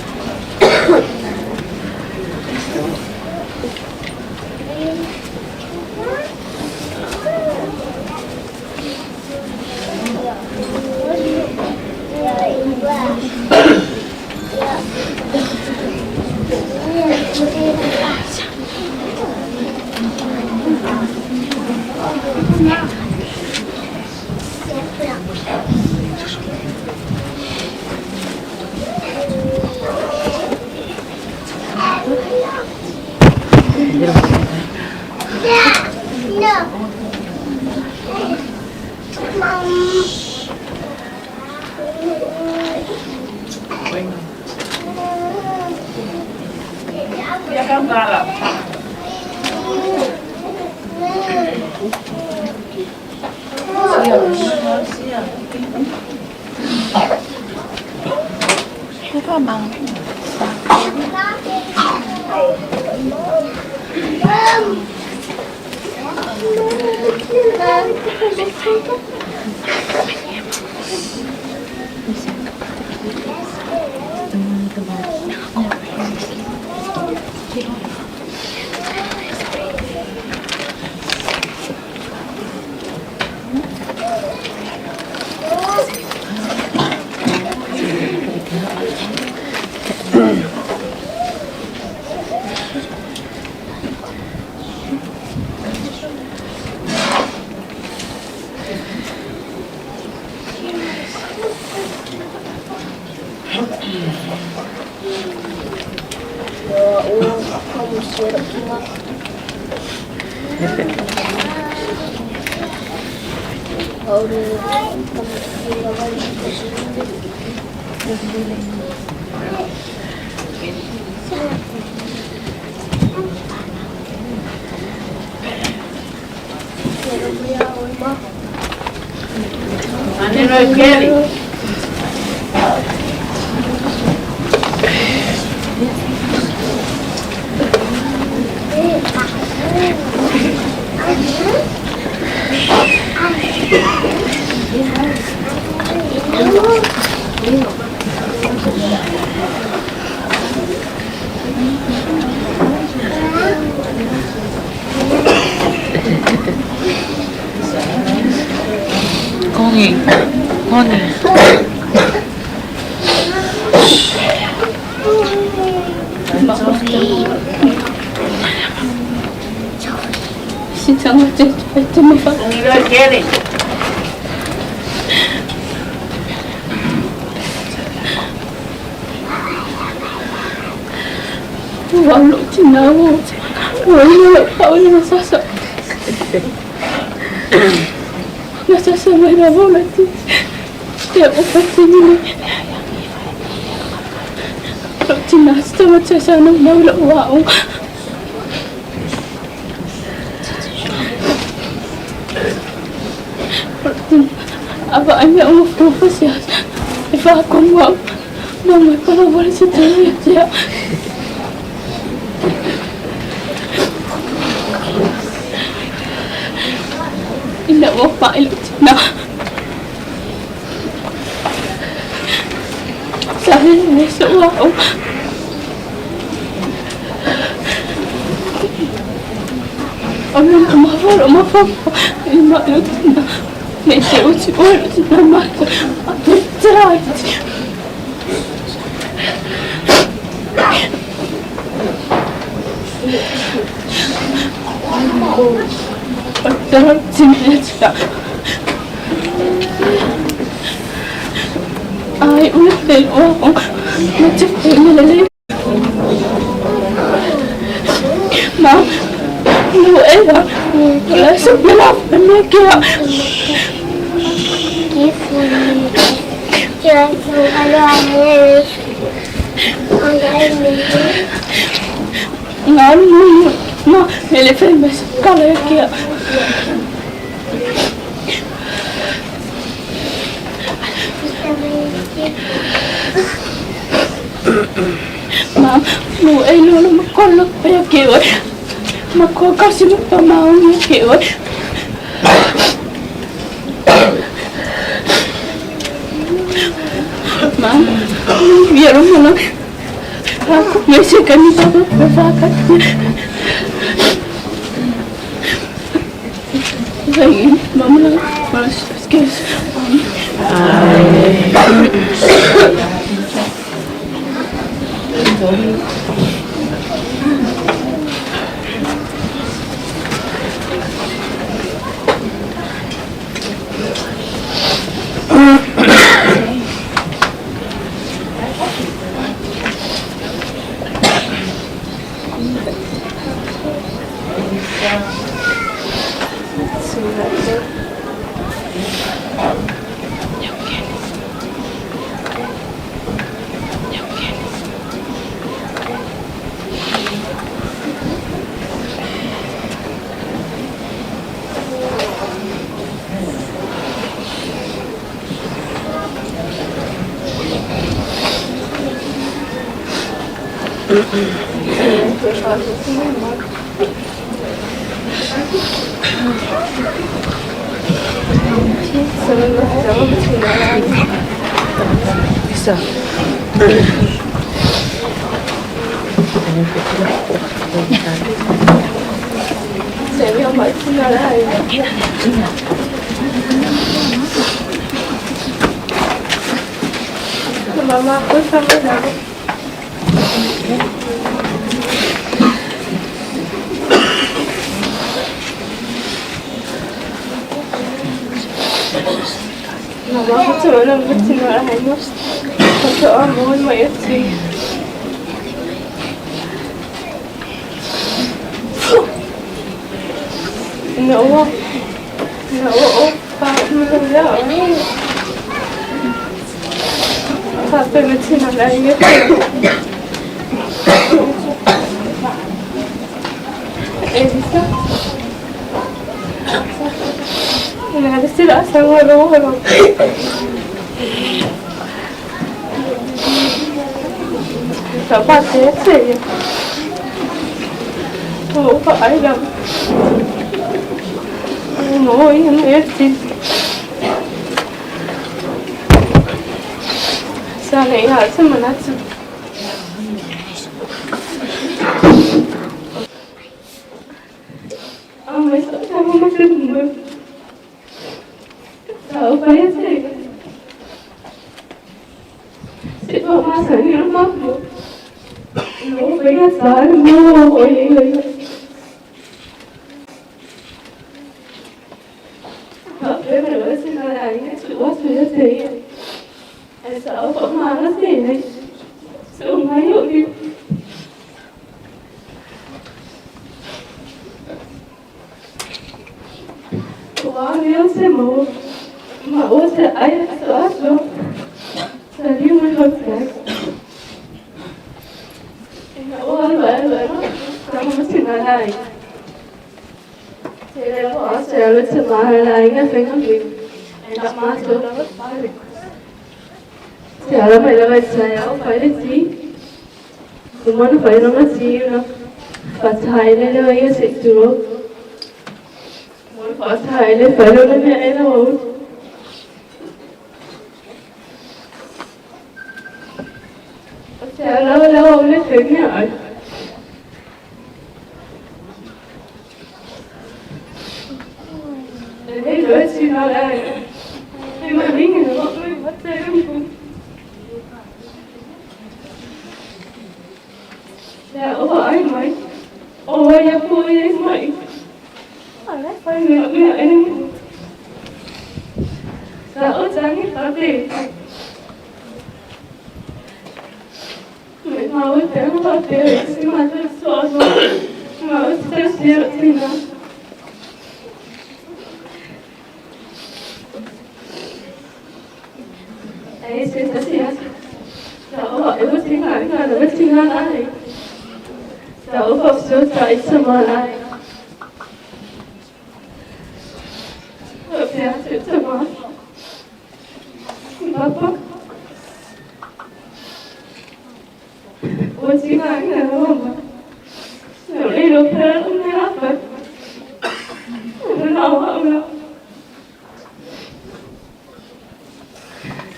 Speaker 6: Walau cinawo, walau kau yang sasa, sasa mereka boleh tu, dia obat ini. Kalau cina sama sasa nak malu wow. Apa anda mau profesi? Ifa aku mau, mama kalau boleh setuju ya. Indah bapak itu cina. ini semua. Aku maaf, ini itu nasi uci nama aku cerai. Terus sini aja. Ai udah tengok, macam ini lagi. Ma, lu enak, lah sebelah penegak.
Speaker 8: Kifuli, kira kalau ada
Speaker 6: ngamu, ma, elefant masih kalau kia. Ma, lu elu makolok ya kia. Makok kasih lupa mau ya kia. Ma, biar mana aku masih kan itu berfakat. Lagi, mama malas skis.
Speaker 7: Bisa.
Speaker 6: Saya masih nalai. Mama aku sama Nabi. Mama aku cuma nak bercinta hanya untuk amun mayatnya. No, Pak menolak. Apa bercinta lagi? Elisa. Nah, sila sama orang. Dapat saya. Oh, Pak Ayam. No, ini erti. Sana ya, semangat. Kamu masih belum tahu apa yang saya. Itu masa ni rumah tu. Lo biasa mau oleh. Apa yang saya nak ini semua sudah saya. Esa apa mana saya? Semua itu. Wah, yang saya mau saya ayah sesuatu. Saya mau saya. Baru, kamu mesti nalai. Saya lupa nalai, kan pengen tak masuk. Saya malah saya pilih sih. Cuma pilih orang sih, pas hari ni lagi sejuk. Pas hari ni pilih orang ni ada. Chào lâu lênถึงrồi. Để thấy lửa xin nó đây. Thì mà biết người nó bắt tay không cũng. Chào hỏi mày. Ôi ya vui ấy mày. Phải ngược lại em. Chào chẳng hết có gì. Mày mau tới nó tới xin mà tôi xóa rồi. Mau tới xíu xin nó. Ấy xin tới xíu. Chào hỏi bất chính lại là bất chính lại. Chào học số chạy xem lại. Hợp nhà sự xem lại. Papa. Bất chính lại là không mà. Nếu đi được thế không thể áp vậy. Nó nào không đâu.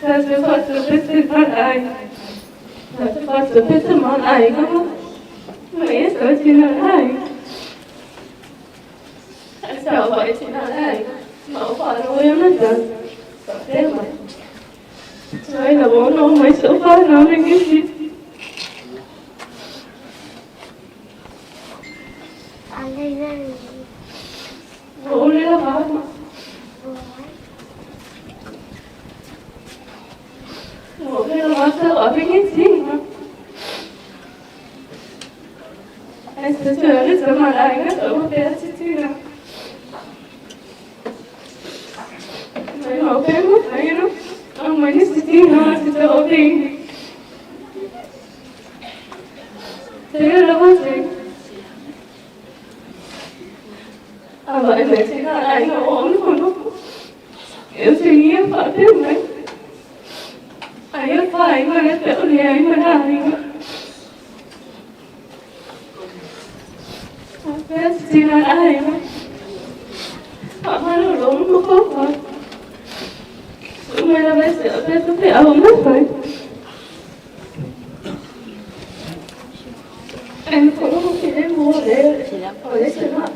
Speaker 6: Saya sempat terpesat ai. Saya sempat terpesat ai kamu. Mày sợ chị nào ai? Sao vậy chị nào ai? Mẫu phận nuôi em nó giận. Sợ thế mày. Hay là bố nó mày sợ phá nó nên cái gì? Bố lấy là phá mà. Bố lấy là phá sao ở bên cái gì mà? Anh sẽ chờ đến giờ mà lại ngắt ở một bé chị nào. Mày học bé mất mày nó. Ông mày đi chị nào chị sẽ ổn định. Thế là bao gì? À vậy mẹ chị nào lại nó ổn không nó. Kiểu suy nghĩ phải thế mày. Ai phải mà nó tiểu thì ai mà lại. Bé chị là ai mà họ nói nó đúng nó khóc rồi tụi mày là bé sợ bé tụi mày ôm mất rồi em cũng không thể em mua để xem ạ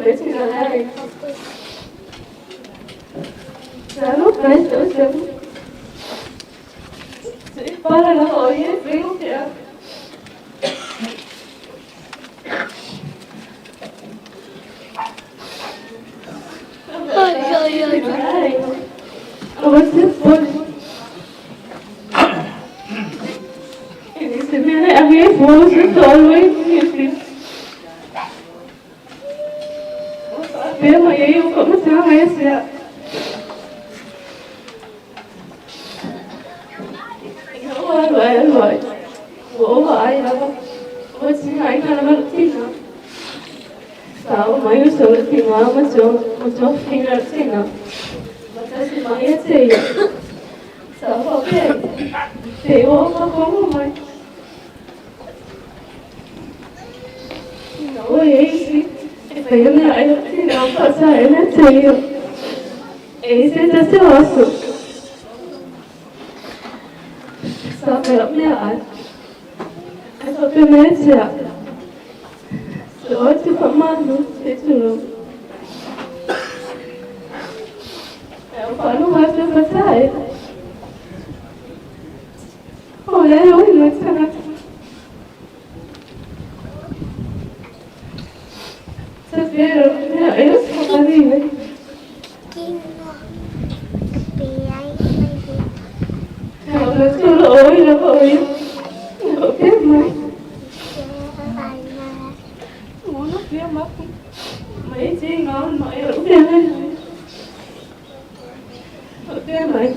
Speaker 6: bé chị là ai là lúc bé sợ xem chị ba là hỏi hết bé không kìa. Ôi trời ơi. Ôi chết tôi. Ini sebenarnya aku yang mau sekali. Dia mau ya yuk kok mesti sama ya sih. Rồi. Bố gọi là bố xin hãy là bác tin nào. Sao mấy cái số thì mà một phi là thế nào? Mà ta sẽ nói hết gì? Sao có thể? Thì bố có không mày? Nói ấy gì? Phải em lại được thế nào? Phải sao em hết gì? Ấy sẽ hóa sự. Sao phải lắm nè anh? Anh có cái mẹ gì ạ? Rồi chứ không ăn nữa, thế chứ em phải lúc hết cho phải sai. Ôi đấy ôi người sao nào? Sao biết rồi, mẹ ấy không có gì vậy? Sao là chưa lỗi là vội. Nó biết mày. Muốn nó kia mất mấy chi ngon mọi ở kia lên ở kia mày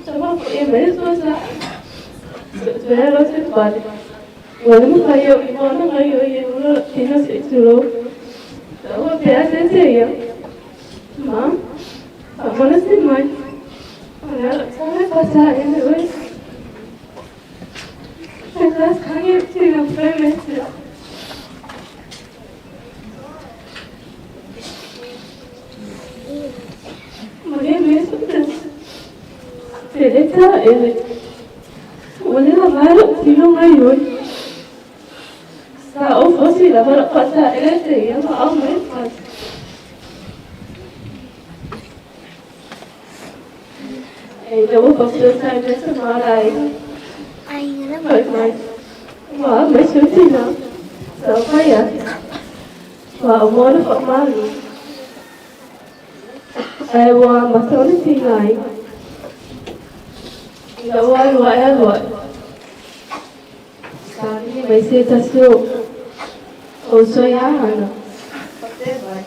Speaker 6: cho bác của em mấy xua ra sự thuế nó sẽ bật rồi nó phải yêu nó phải yêu thì nó sẽ trừ lâu đó có bé sẽ gì mà ở mà nó xin mày mà nó sao hết có xa em nữa anh ta kháng em thì làm phải mấy chuyện. Mà em biết xuất tình thì để sao em ولي لا مالو تيلو مايون سا أو فصي لا بلا قطع إلتي يا ما أمي فاس أي لو فصل سايد سماراي باي باي ما أمي شوتينا سافايا ما أمور فمالو أي ما توني تيناي Lawal wa'alwa. Sabi may sitasyo. Oso yahan. Patebay.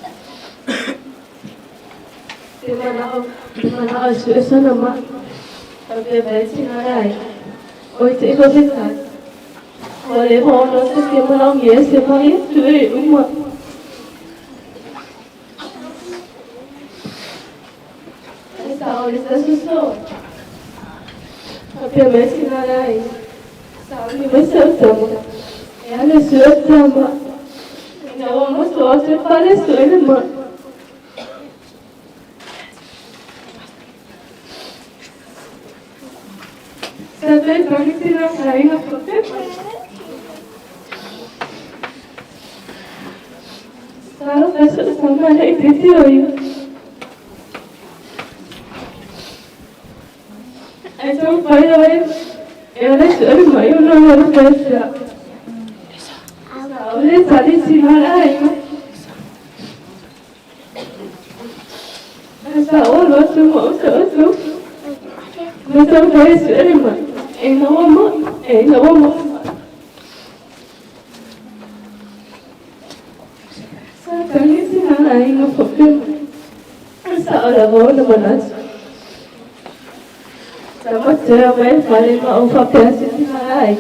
Speaker 6: Timana suso naman. Patebay sinaray. Oy tiko bitan. Wale hono sa timana yes may tuwi umma. Sa olis na suso. Kapia mesi narai, sabi mesi utama, yana su utama, ina wama su ose pare su ilma. Sabi kami tinasay na kapia. Saro kasi utama na ititiyoy. Então, ela chama mãe, eu não vou pensar. Olha, está de cima aí. Essa hora, eu sou moço. Mas eu vou ser irmã. Ainda vou. Está de cima aí, não vou pensar. Essa hora, eu vou na manhã. Sama cewek paling mau pakai sihai.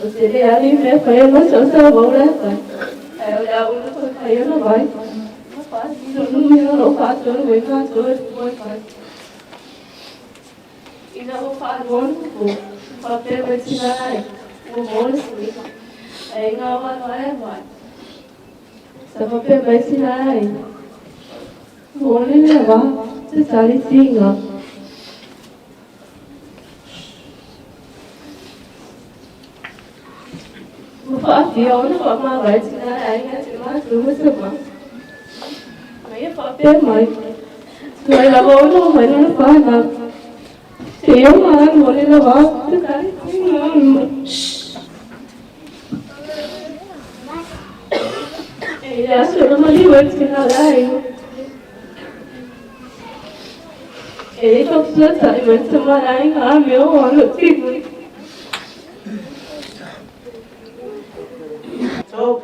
Speaker 6: Jadi hari ini saya masuk sekolah kan. Saya dah untuk saya nak baik. Pas dulu ni orang pasal mereka tuh buat pas. Ina orang pun pakai sihai. Boleh sih. Ngawal awal. Sama pakai sihai. Boleh ni apa? Secari singa. Dia orang pak mak baca narai kan cuma rumah semua. Saya pak permai. Saya lawan orang mana pak nak. Dia orang boleh lawan sekali. Ya sudah mali baca narai. Itu selesai macam narai kami orang tidur.
Speaker 9: So,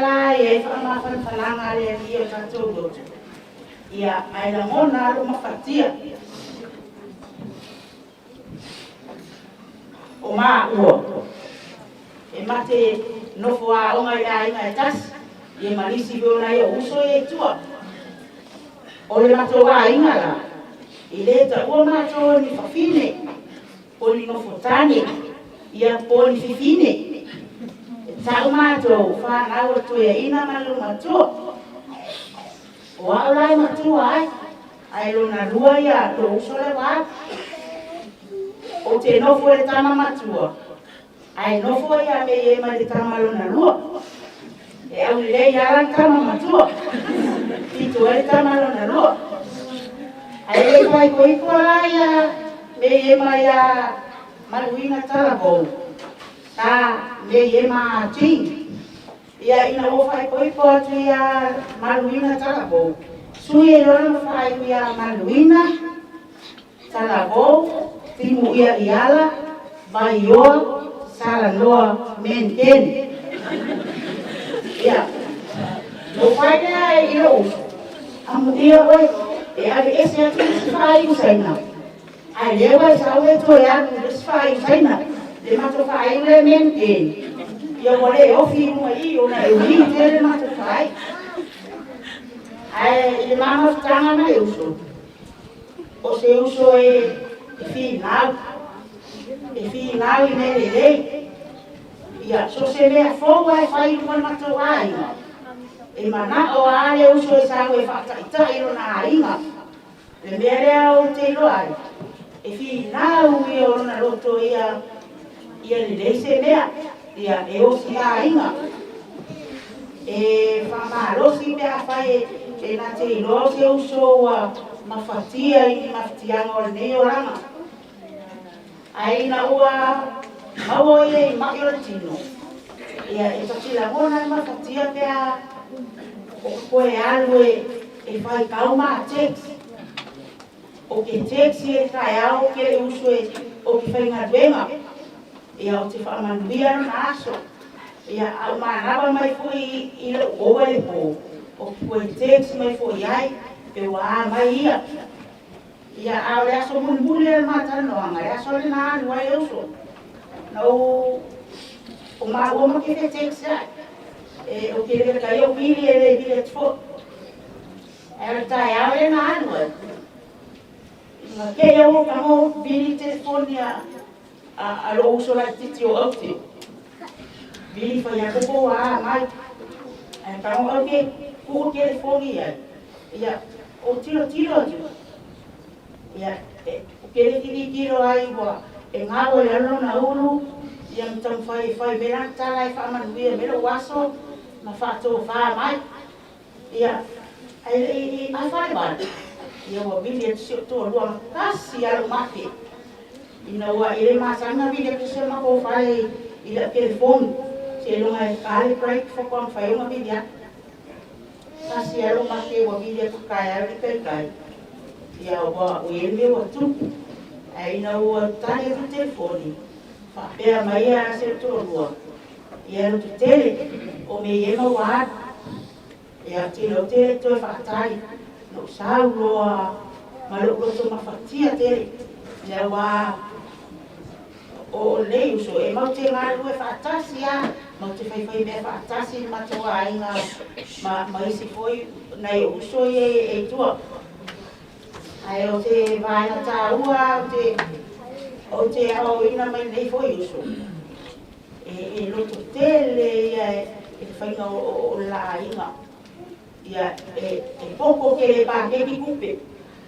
Speaker 9: la e fama fananga le ia ka todo. Ia ai la mona ro mafatia. O ma o. E mate no foa o ngai ai ngai tas. E malisi go na ia uso e tua. O le mato wa inga la. I le ta o ma to ni fafine. O ni no fotani. Ia po ni fifine. Tau mato fa na o to e ina malu mato. Wa lai mato ai. Ai lo na rua ia to uso le wa. O te no fo e tama matua. Ai no fo ia me e ma de tama lo na rua. E au le ia tama matua. Ito e tama lo na rua. Ai le kai koi kola ia me e ma ia maluina Talavou. Ta me e ma ting. Ia ina o fai koi po atu ia maluina Talavou. Sui e lona fai ia maluina Talavou. Timu ia iala, Vaioa, Solosolo, menten. Ya, lo fai dia ilo. Amu dia oi, e ave esse aqui fai o saina. Ai leva sabe to ya, fai saina. Le mato fai le menten. Ia vole o filmo aí, o na eu vi ele mato fai. Ai le mama tanga na eu sou. O seu sou final ine lei ia so se me fo vai fai com mato ai e mana o ale uso esa we fa ta ino na inga le mere o te lo ai e fi nau ia o na roto ia le leise mea, ia e osi a inga. E whamalosi mea whai e na te iloa se uso mawhatia i mawhatianga o le neo ranga. Ai na ua maua ia i maki o le tino. Ia e tatila mona i mawhatia mea o koe alu e whai kauma text. O ke teksi e kai au ke uso o ke whainga duenga. Ia o te whamanuia na aso. Ia au manaba mai fui i le oa e po. O koe teksi mai fui ai, pe waa mai ia. Ia au le aso munbuli e matano anga, le aso le na anu ai uso. Nau o maua ma ke teksi ai. E o ke le kai o pili e le bile tfo. E le tai au le na anu ai. Nga kei au ka mo bili telefoni a lo uso la titi o auti. Bili fa ya kupo wa mai. Ai ka mo au ke kuko telefoni ai. Ia o tiro atu. Ia o ke le tiro ai wa e ngāo e alo na ulu. Ia mtam fai mera tala e whamanuia mera waso. Ma whātou wha mai. Ia ai whare wale. Ia wa bili e tisi o toa lua kasi alo maki. Ina wa ele masanga bili e tisi o mako whare i la telefoni. Se longa e kare break whakon whaiunga bili a. Kasi alo maki wa bili e kukai ari kai. Ia wa uelme wa tupu. Ina wa tani e tu telefoni. Whapea mai a se toa lua. Ia no tu tele o me iema wa. Ia tilo tele toi whakatari. No sau loa maloko mawhatia tere. Ia wā o lei uso e mau te ngā lue whaatasi a. Mau te whaiwhai mea whaatasi matawa inga ma isi foi nei uso e tua. Ai o te vaina tā ua o te au ina mai nei foi uso. E loto tele ia e whainga o la inga. Ia e poko ke le pa ke ki kupe.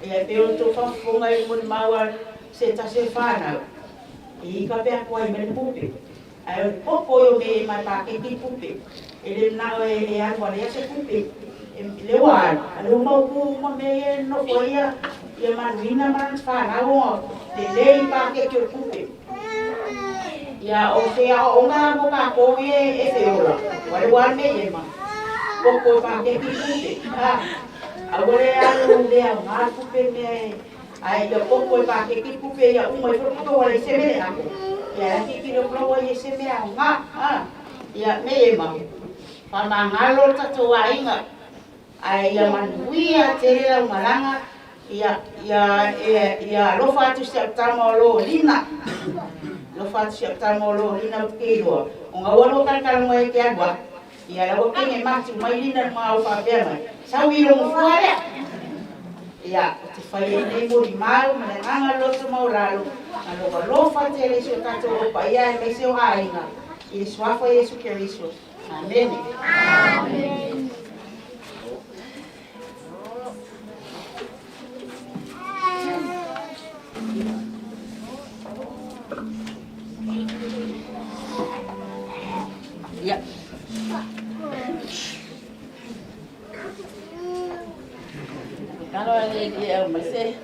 Speaker 9: Ia pe o to whafunga i moni maua se ta se whanau. I ka pia kua i mene kupe. Ai o poko i o me mai pa ke ki kupe. E le nao e anwa lea se kupe. Le wāi, alo mau kuma me e no koia. Ia manuina man whanau o le lei pa ke ki o kupe. Ia o se a onga mo ka koe e whiola. Wale wāi me e ma. Poko pa ke ki kupe. Agora alu lea ngā kupe me ai ia poko pa ke ki kupe ia umai whakako wale se mele ako. Ia ki ki lo flowa ia se mea ngā. Ia me e ma. Whama ngalo tato wa inga. Ai ia manuia te rea umaranga. Ia lofa atu se aptama o lo lina. Lofa atu se aptama o lo lina ukiloa. O ngā wano kalkalunga e ke agua. Ia la wakenge mati mai lina ma o whapea mai. Sau i rongo fuarea. Ia, te whai e nei mori maru, mana nganga loto mauralo. Aloha lofa te le sio tato opa ia e mei seo hainga. I le swafa Yesu Keriso. Amen. Amen. Ia. Kalau ada dia masih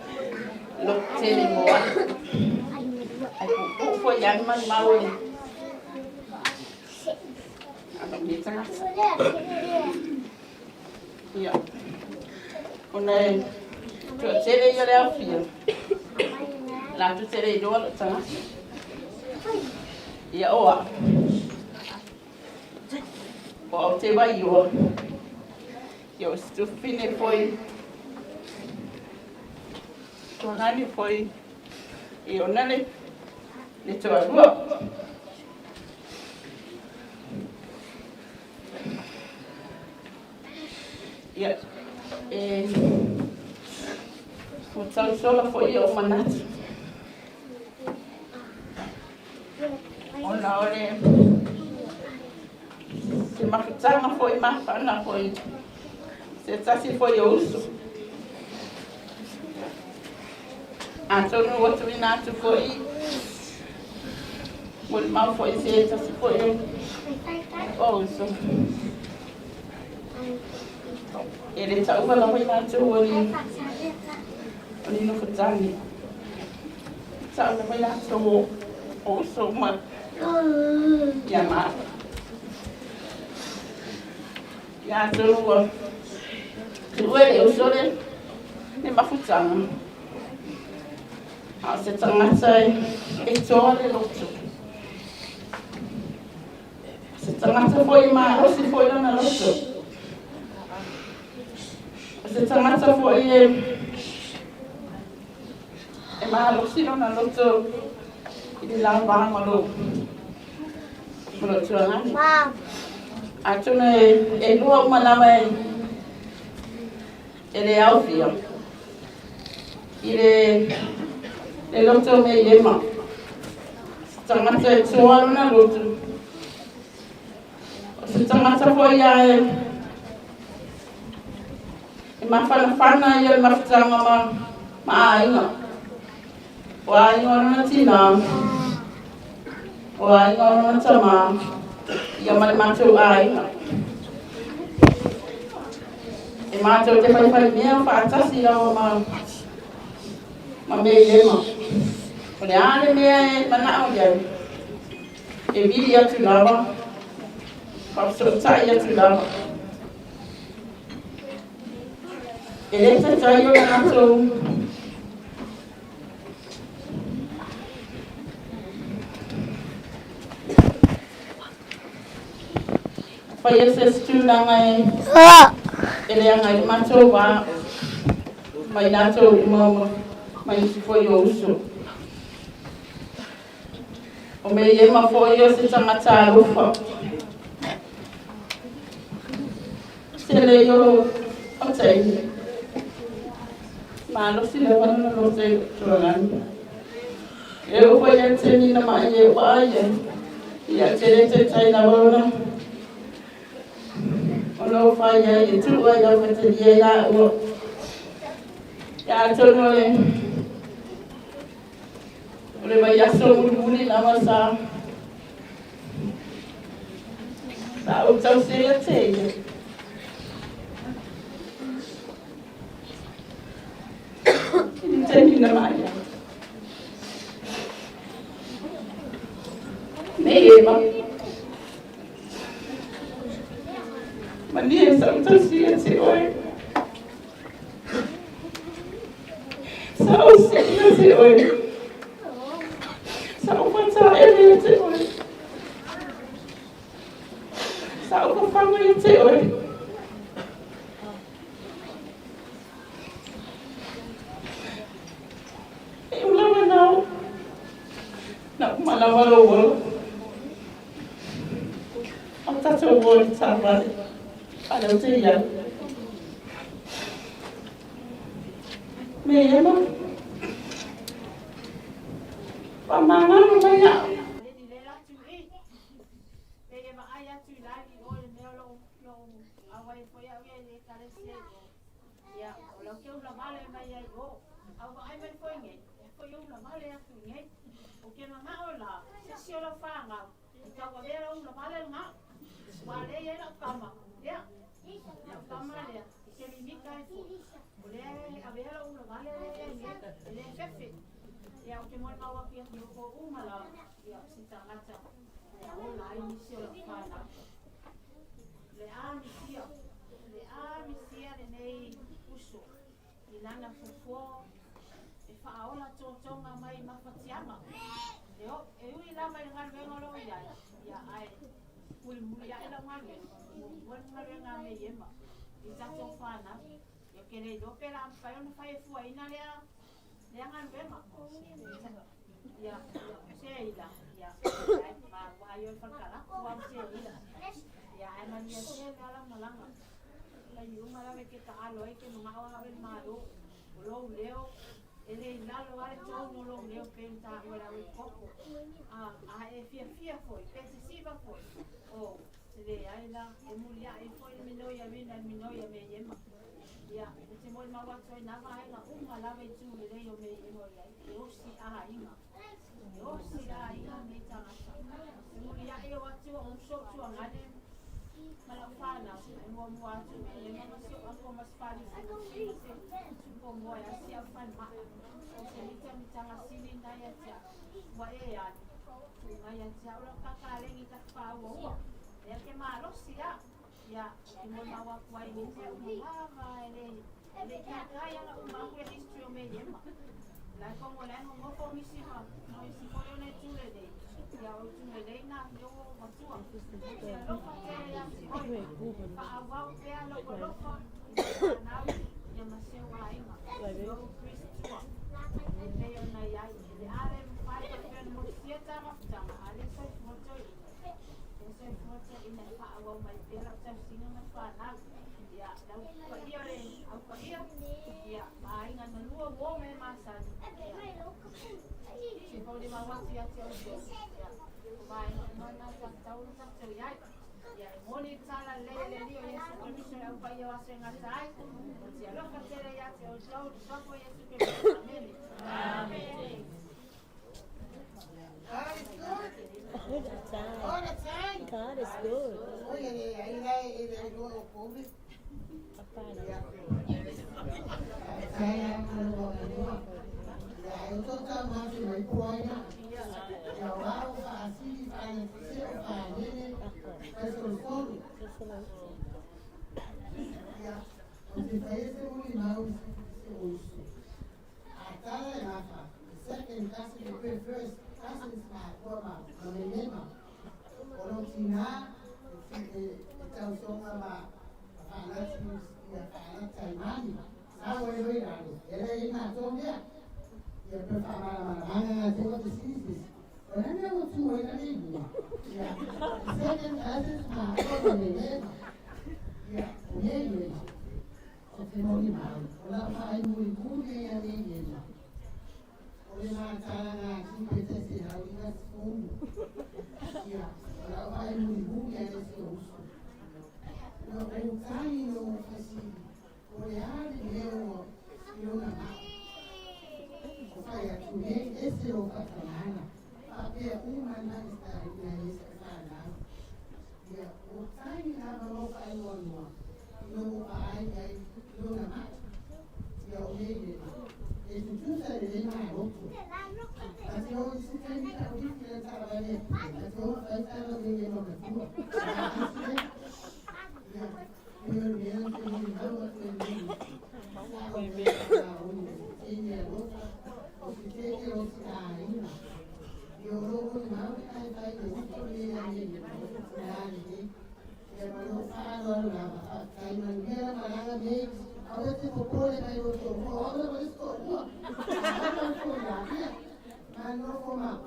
Speaker 9: lok celi muat, aku pun yang man mau ni. Apa ni tengah? Ya, punai tu celi je dah feel. Lah tu celi dua tengah. Ya, awak. O te Vaioa. Yo stufine foi. Tonani foi. E onale le toa rua. Ya. O Solosolo foi o manat. Ona ole. Se makutanga foi mafana foi. Se tasi foi o uso. Atonu watu ina atu foi. Mul mau foi se ta se foi. Oh so. Ele tá uma lá ina atu oli. Oli no futani. Tá uma ina atu oh so ma. Ya ma. Ya atonu wa. Tuwe usole. Ne mafutanga. Se tangata e toa le lotu. Se tangata foi ma o se foi na lotu. Se tangata foi e ma lo si na lotu. Ili la ba ma lo. Lo tuanga. Atuna e lua malama ele alfia. Le loto me yema. Tangata e toa na lotu. Se tangata foi e mafana ia mafutanga ma ainga. O ainga na tina. O ainga na tama. Ia matu ainga. E matu te fai mea fatasi ia ma me yema. Ole ane mea mana o ia. E bili atu lava. Papsota ia tu lava. E leta tayo na ato. Pai esse stu na ngai. Ele ngai mato wa. Mai nato mama. Mai si foi uso. O me yema foi o se tangata rufa. Sele yo otei. Ma lo si le wana lo te tuangan. Eu foi ente ni na mai e wa ye. Ia te tai na wana. Ono fa ya e tu wa ya mete ye la o. Ya tono le. Ole vai ya so muli na masa. Sa o tau se ya te. Thank you, Namaya. Maybe. Mania sometimes she gets it away. So she gets it away. So what's our area to it? So the family to it. You never know. No, malawa. I'm such a word, somebody. I don't see you. Me, Emma. Mama, Nana fofo e faaola tonga mai mafatiama e ui la mai ngal vengo lo ya ai mul ya ela ngal nga me yema i tato fana yo kere do pela am fa no fa e fu ina le ngal vema ya seila ya ma wa yo fa kala ku am seila ya ai man ya se ala malanga la yu mala me que ta alo e que no ma wa ver malo lo leo ele lalo vale todo lo leo penta ora o coco a e fia foi excessiva foi o le ai la e mulia e foi minoia vina minoia me yema ia o te moi ma watu ai na vai na unga lava tu le rei o me yema ia e o si a inga e o si a inga me tangata e mulia e o watu o so tu ngane mala fana e mo mo atu me yema ma si o ko mas fali se tu ko mo ia si a fan ma o se mi tanga sini na ia tia wa e ia ngai tia o ka ka lengi ta pa o e ke malo sia ya ke mo na wa kwai ni se o ma ele ka ya na o ma ku history o me yema la como la no ko mi si ma no si ko ne tu le de ya o tu le de na yo ma tu a ya lo fa ke ya si o pa wa o pe lo ko lo fa na ya ma se wa ai ma yo kristo le yo na ya le ale fa ke mo si ta ma ta ale so mo to ese foto ina fa wa mai pela ta singa na fa na ya da ko ia le au ko ia ya mai na no wo me masa si po di ma wa si ya ti o ya mai no na ta ta u ta te ya ya moni sala le dio yesu kristo au pa ia se nga sai si alo ka te ya ti o so po yesu kristo amen.
Speaker 10: God is good.
Speaker 7: All the time.
Speaker 10: All the time.
Speaker 7: God is good.
Speaker 10: Oh, yeah. Ele go ao público. Eu tô chamando de uma coisa. Eu vou fazer para Solosolo. Você faz um limão a cada nafa. Second cousin, the first cousin is my former, Manema. Orotina, então sou uma fanatis e a fanata imani. Sabe o que é? Ele é na tomia. E a performar tem outros sítios. Eu não vou suar na língua. Second cousin is my former Manema. O meio o fenômeno. Ela faz muito bem a língua. Oleh cara na kita sehari nas fundo, ya, kalau ada ibu yang ada seusul, kalau kami no kasih, oleh hari leo, leo nama, saya tulen esero katana, tapi mana istari na esana, ya, kami nama mau kayu no, leo ayai, leo nama, ya oleh itu juga dari mana itu? Kalau di sini kita udah caranya, kalau kita lagi mau ketemu, ya, biar kita tahu ini loka, kita loka ini, yo loka mau kita itu ini, ya mau kalau lah, kalau dia malah ni. Ahora te propone que yo tomo, ahora me estoy yo. No coma.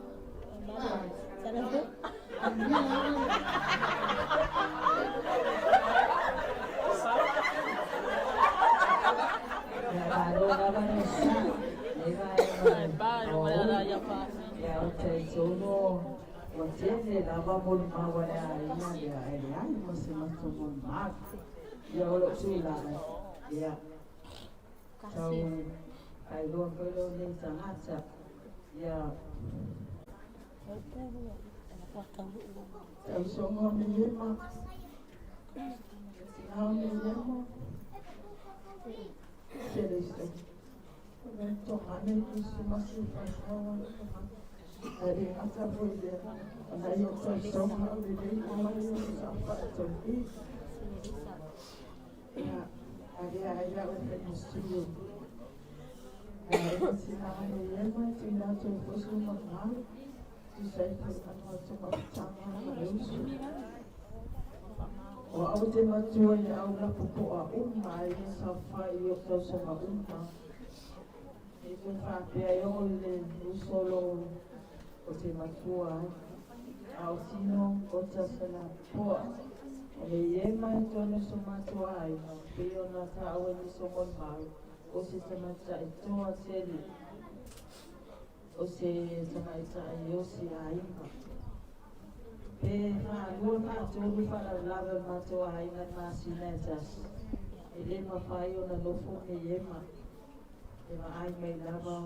Speaker 10: Ya, kasih. Kalau kalau ni sangat sah, ya. Kalau semua ni lima, kalau ni lima, selesai. Untuk ane itu masih pasaran. Hari asal boleh, hari asal semua boleh, hari sampai jadi. Ya. Ada orang mesti. Sinahan niya mo tinatong ko sa mahal. Isa'y pagkakot sa pagkakot na ayuso. O ako din matuwa niya ang napupuwa umay sa fayo sa maumma. Ito sabi ayaw ulit usolo o si matuwa. Au sino o sa salapuwa. Yema ito na sumatuay, pero na tao ni sumunmal, o si samata ito at sili, o si samata ayo si ayima.
Speaker 11: E ma'alua ma'atolu fa'alaulava matou aiga masina e tasi. E lē mawhai ona lofo me iema. E ma'ai mai lava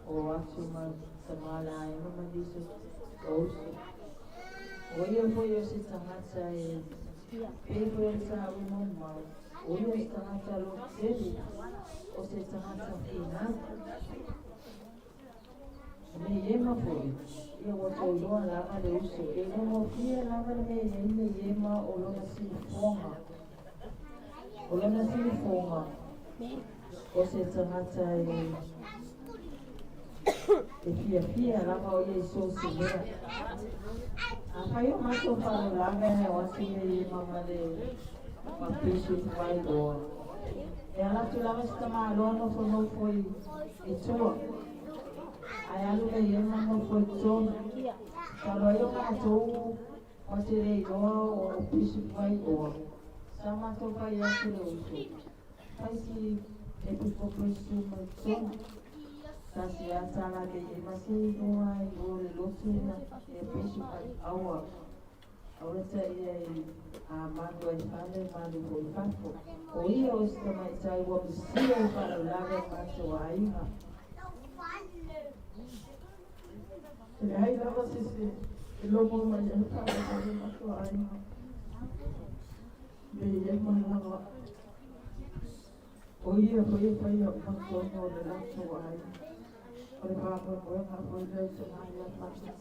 Speaker 11: o atu ma tamala aiga ma liso ousu. O ia foi o se tangata e pe foi o sa umo mau. O ia se tangata lo tele o se tangata finau. Me iema foi. Ia wata uloa lava le uso. E no fia lava le me iema o lona silifonga. O lona silifonga. O se tangata e fia lava o ia iso simera. A whai o mato wharo lava o ati me iema le mapisu Vaioa. E alatu lava sta maaloa no whanau foi i toa. Ai alu le iema no foi tona. Kalo yo matou o te rei roa o pisu Vaioa. Sa matou vai atu le uso. Pai si e pipo pisu mai tona. Sa si atala le iema se roa i o le lotu na e pisu Vaioa. Ora ta ia a mando ai fale mando foi fafo. O ia o sta mai tai wa misia i para lave matou aiga. E ai lava se lomo mai e fale matou aiga. Me iema lava. O ia foi fai o matou no le matou aiga. O le papa o e mapo i leo se mai a fata.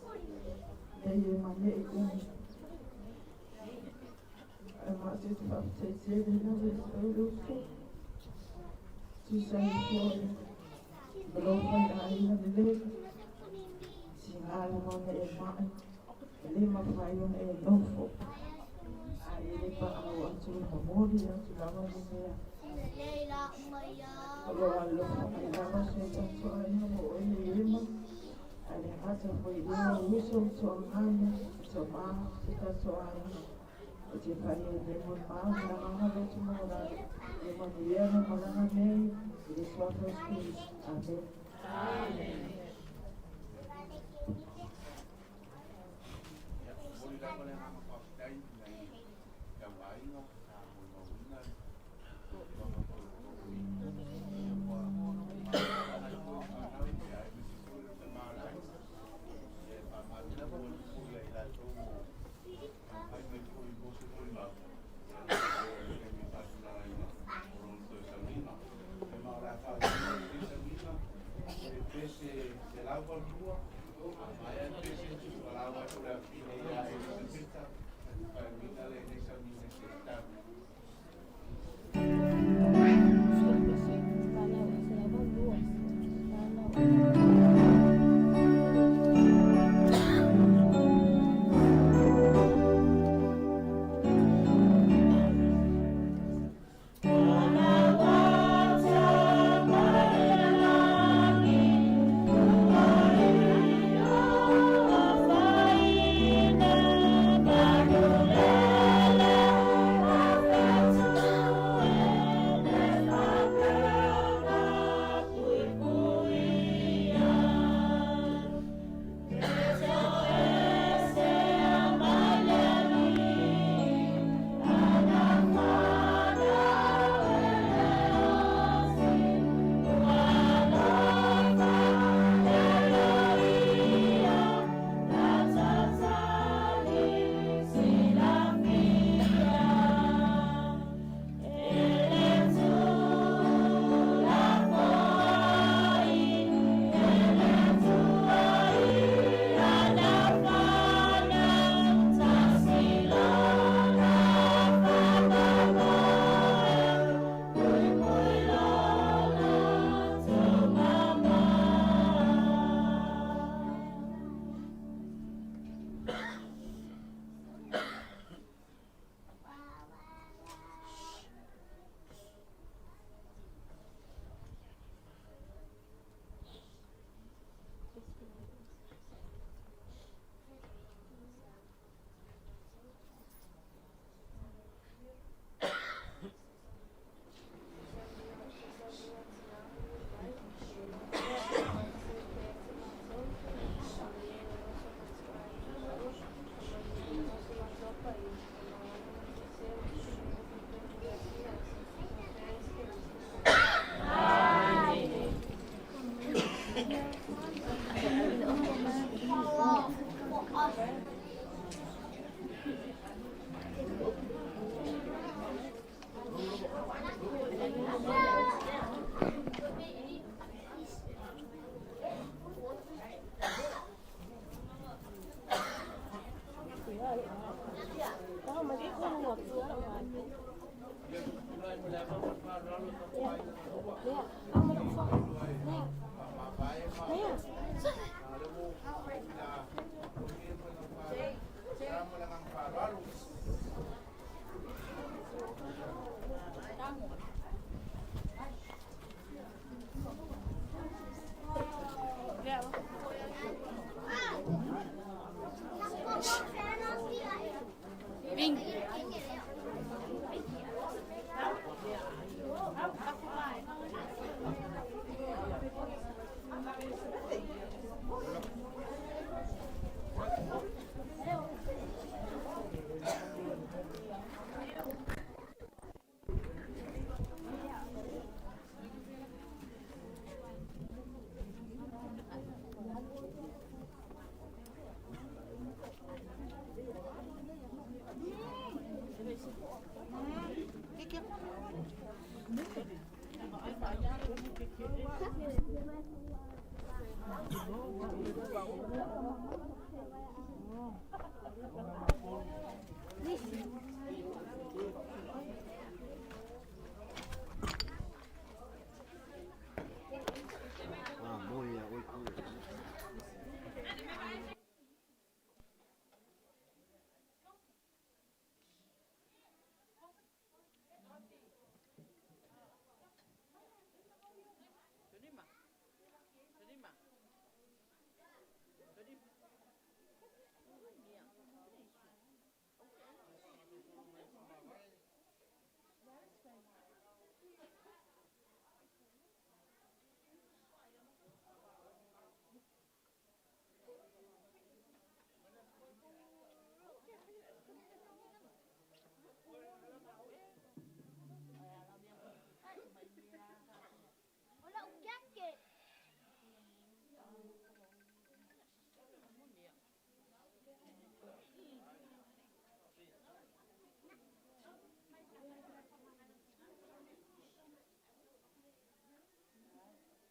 Speaker 11: Me iema me i kumi. I want you to baptize in the Holy Spirit. To say for blow my eye and live. Sing I on the mind. Lima fire on a lawful. I live I want to memorial to love me. Although I love my love, so I know only him. And the heart of my dear wisdom to a man, to man, because so I know. Iti pai e mo pau na mama le tu mo na e mo dia na mala na me e sua prosperis. Amen. Amen.
Speaker 10: Thank you.